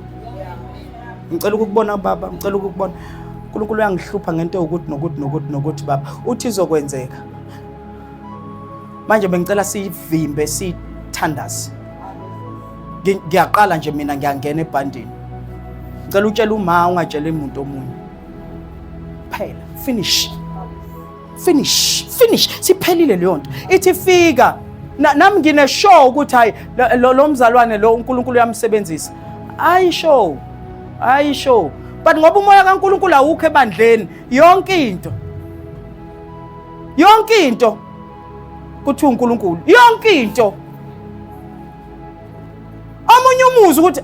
Ngicela ukukubona baba, ngicela ukukubona. uNkulunkulu uyangihlupha ngento ukuthi baba uthi izokwenzeka. Manje bengicela sivimbe sithandaze. Ngiyaqala nje mina ngiyangena ebhandini. Ngicela utshela uma ungatshela umuntu omunye. Phela finish siphelile leyo nto. Ithi fika nami ngine show ukuthi hayi lo mzalwane lo uNkulunkulu uyamsebenzisa. Ayishow. But ngoba umoya kaNkulunkulu awukho ebandleni, yonke into kuthi uNkulunkulu, yonke into omunye umuzi ukuthi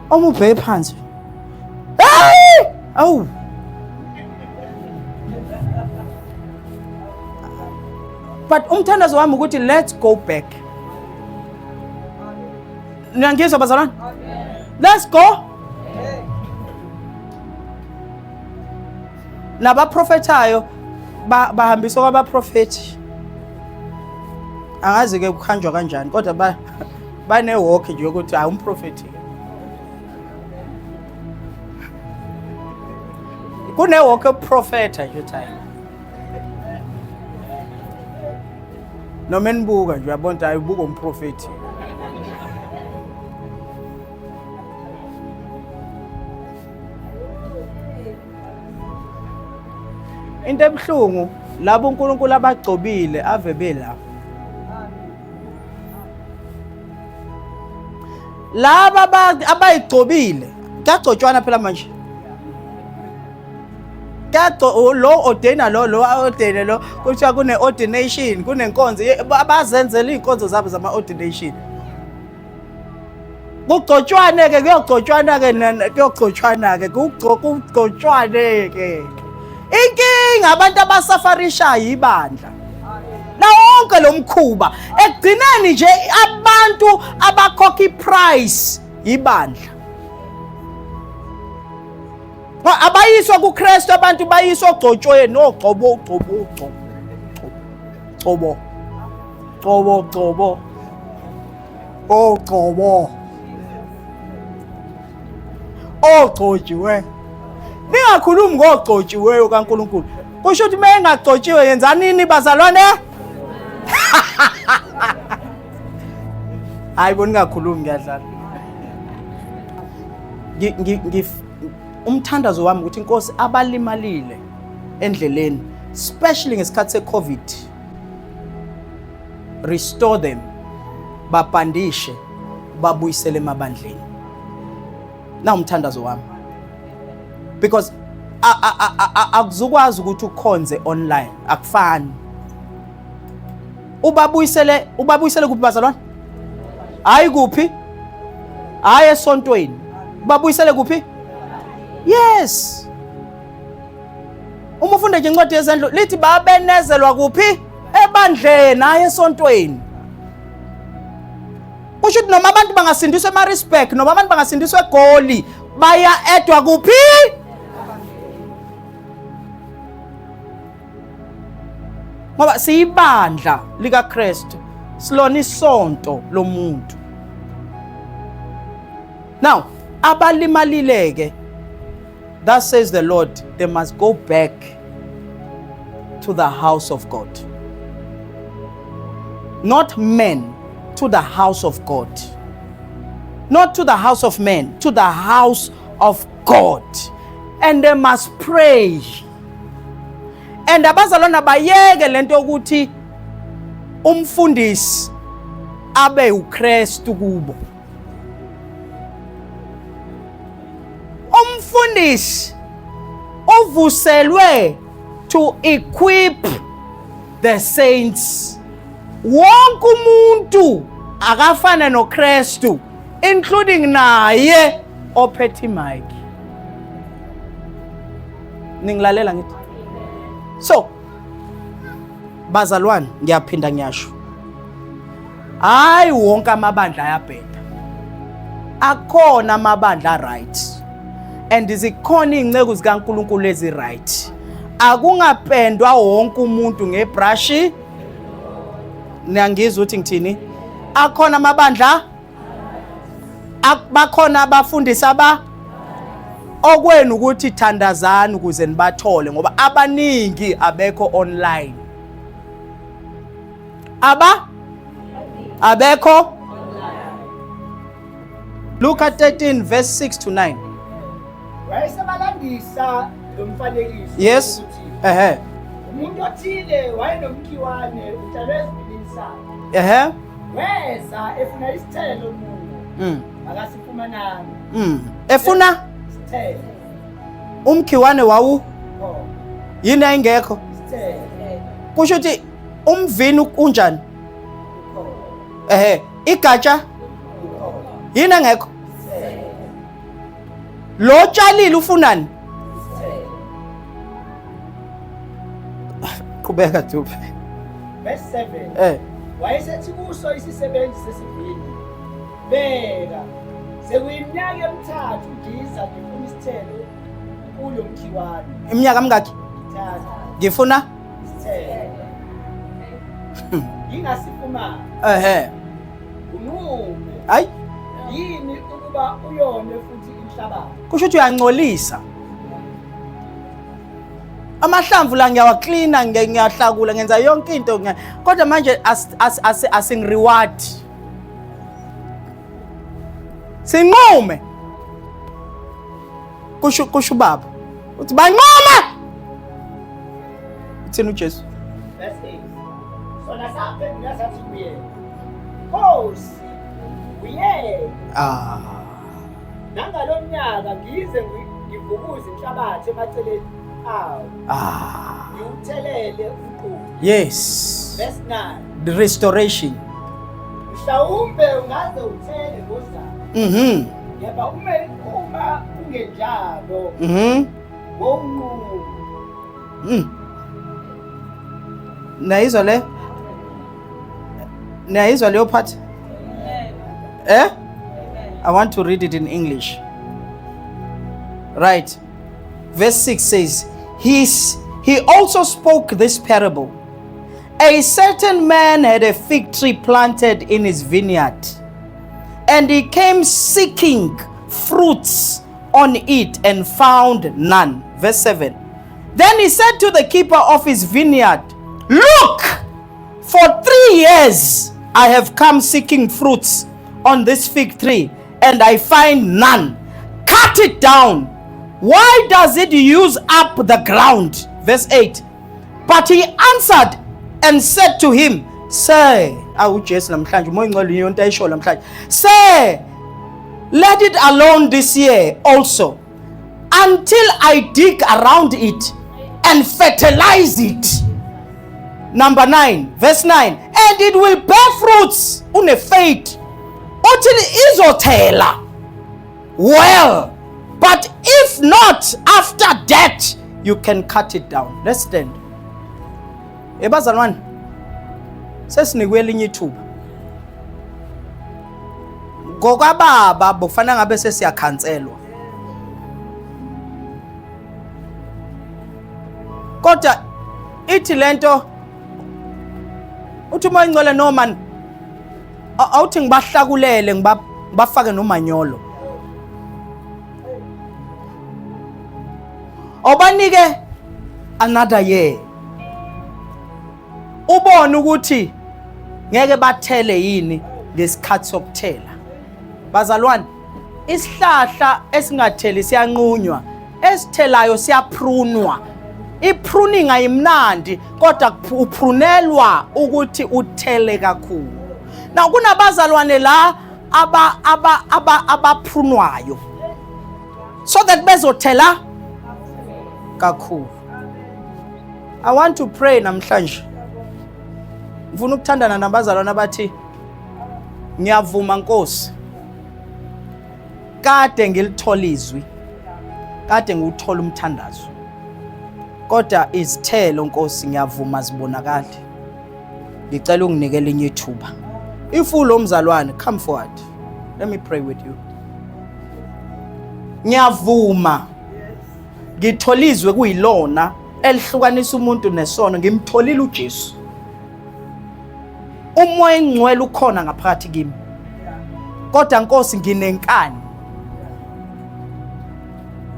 omubheke phansi. Hey! Awu. But umthandazo wami ukuthi let's go back. Niyangizwa bazalwane? Let's go. Nabaprofetayo bahambiswa kwabaprofeti. Angazi ke kuhanjwa kanjani kodwa bane walk nje ukuthi umprofeti. Kune walk eprofeta nje time. Noma enibuka nje uyabona ayibuka umprofeti. Into ebhlungu labo uNkulunkulu abagcobile ave belapha. Laba abayigcobile kuyagcotshwana phela manje. Lo ordainer lo ordainer lo kuthiwa kune ordination kunenkonzo abazenzela inkonzo zabo zama ordination. Kugcotshwane ke kuyogcotshwana ke kugcotshwane ke. Inkinga abantu abasafarisha ibandla. La wonke lomkhuba ekugcineni nje abantu abakhokha iprice ibandla. Abayiswa kuKristu abantu bayiswa ogcotshweni ogcobo. Ogcotshiwe. Ningakhulumi ngogcotshiweyo kaNkulunkulu. Kusho ukuthi mengagcotshiwe yenzani nini bazalwane? Hayibo ningakhulumi ngiyadlala. Umthandazo wami ukuthi inkosi abalimalile endleleni, especially ngesikhathi seCovid, restore them, babhandishe, babuyisele emabandleni. Na umthandazo wami. Because akuzukwazi ukuthi ukhonze online, akufani. Ubabuyisele kuphi bazalwane? Hayi kuphi? Hayi esontweni. Ubabuyisele kuphi? Yes. Uma ufunda nje incwadi yezendlo lithi babenezelwa kuphi? Ebandleni hayi esontweni. Kusho ukuthi noma abantu bangasindiswa ema-respect, noma abantu bangasindiswa eGoli, baya edwa kuphi? Ngoba siyibandla likaKristu, silona isonto lomuntu. Now, abalimalileke, thus says the Lord, they must go back to the house of God. Not men, to the house of God. Not to the house of men, to the house of God. And they must pray. And abazalwana bayeke lento ukuthi umfundisi abe uKristu kubo. Umfundisi uvuselwe to equip the saints. Wonke umuntu akafana noKristu, including naye ophethe mic. Ningilalela ngithi. So bazalwane ngiyaphinda ngiyasho. Hayi wonke amabandla ayabheda. Akhona amabandla right. And zikhona ingcebo zikaNkulunkulu ezi right. Akungapendwa wonke umuntu ngebrush. Niyangizwa ukuthi ngithini? Akhona amabandla. Bakhona abafundisi okwenu ukuthi thandazani ukuze nibathole ngoba abaningi abekho online. Abekho online. Luke 13 verse 6 to 9. Wayesebalandisa lo mfanekiso. Yes. Umuntu othile wayenomkhiwane utshalwe ezibilini sakhe. Weza efuna isithelo umuntu. Akasifumananga. Efuna isithelo. Umkhiwane wawu? Yini ayingekho? Isithelo. Kusho ukuthi umvini unjani? Igatsha? yini engekho lo tshalile ufunani qhubeka Dube. Verse 7. Wayesethi kuso isisebenzi sesivini, beka sekuyiminyaka emithathu ngiza ngifuna isithelo kulo mkhiwane. Iminyaka mingaki? 3. Ngifuna isithelo. Ingasifuma. Unqume. Hayi. Yini ukuba uyone futhi inhlabathi? Kusho ukuthi uyangcolisa. Amahlamvu la ngiyawacleana ngiyahlakula ngenza yonke into kodwa manje asingireward. Sinqume. Kusho baba. Uthi banqoma. Uthini uJesu? Verse 8. Sona saphe ngiyasathi kuye. Nkosi uye. Nangalo mnyaka ngize ngivukuze inhlabathi emaceleni awo. Ngiyuthelele umquba. Yes. Verse 9. The restoration. Mhlawumbe ungaze uthele ngozayo. Yeba uma ungenjalo. Wonqume. Nayizwa le? Nayizwa leyo part? I want to read it in English. Right. Verse 6 says, He also spoke this parable. A certain man had a fig tree planted in his vineyard, and he came seeking fruits on it and found none. Verse 7. Then he said to the keeper of his vineyard, Look, for 3 years I have come seeking fruits on this fig tree, and I find none. Cut it down. Why does it use up the ground? Verse 8. But he answered and said to him, Sir, Sir, let it alone this year also, until I dig around it and fertilize it. Number 9, verse 9. And it will bear fruits. Unefate. Until izothela. Well, but if not, after that, you can cut it down. Let's stand. Ebazalwane, sesinikwe elinye ithuba. Ngokababa bofana ngabe sesiyakhanselwa. Kodwa ithi lento uthi uma ingcwele noma awuthi ngibahlakulele ngibafake nomanyolo. Obanike another year. Ubone ukuthi ngeke bathele yini ngesikhathi sokuthela. Bazalwane, isihlahla esingatheli siyanqunywa, esithelayo siyaprunwa. Ipruning ayimnandi kodwa uprunelwa ukuthi uthele kakhulu. Na kunabazalwane la abaprunwayo so that bezothela kakhulu. I want to pray namhlanje. Ngifuna ukuthandana nabazalwane abathi ngiyavuma Nkosi. Kade ngilithola izwi. Kade ngiwuthola umthandazo. Kodwa izithelo Nkosi ngiyavuma zibonakala. Ngicela unginikele enye ithuba. If ulo mzalwane, come forward. Let me pray with you. Ngiyavuma. Ngitholizwe kuyilona elihlukanisa umuntu nesono, ngimtholile uJesu. Umoya engcwele ukhona ngaphakathi kimi. Kodwa Nkosi nginenkani.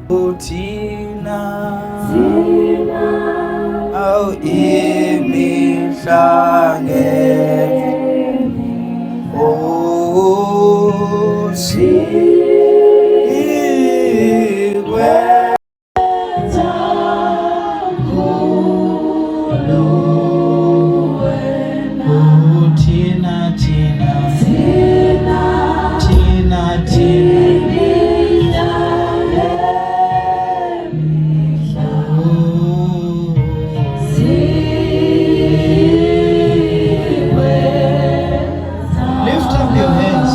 Uthina aw imihlange oh sikwe Lift up your hands.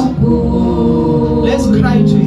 cry to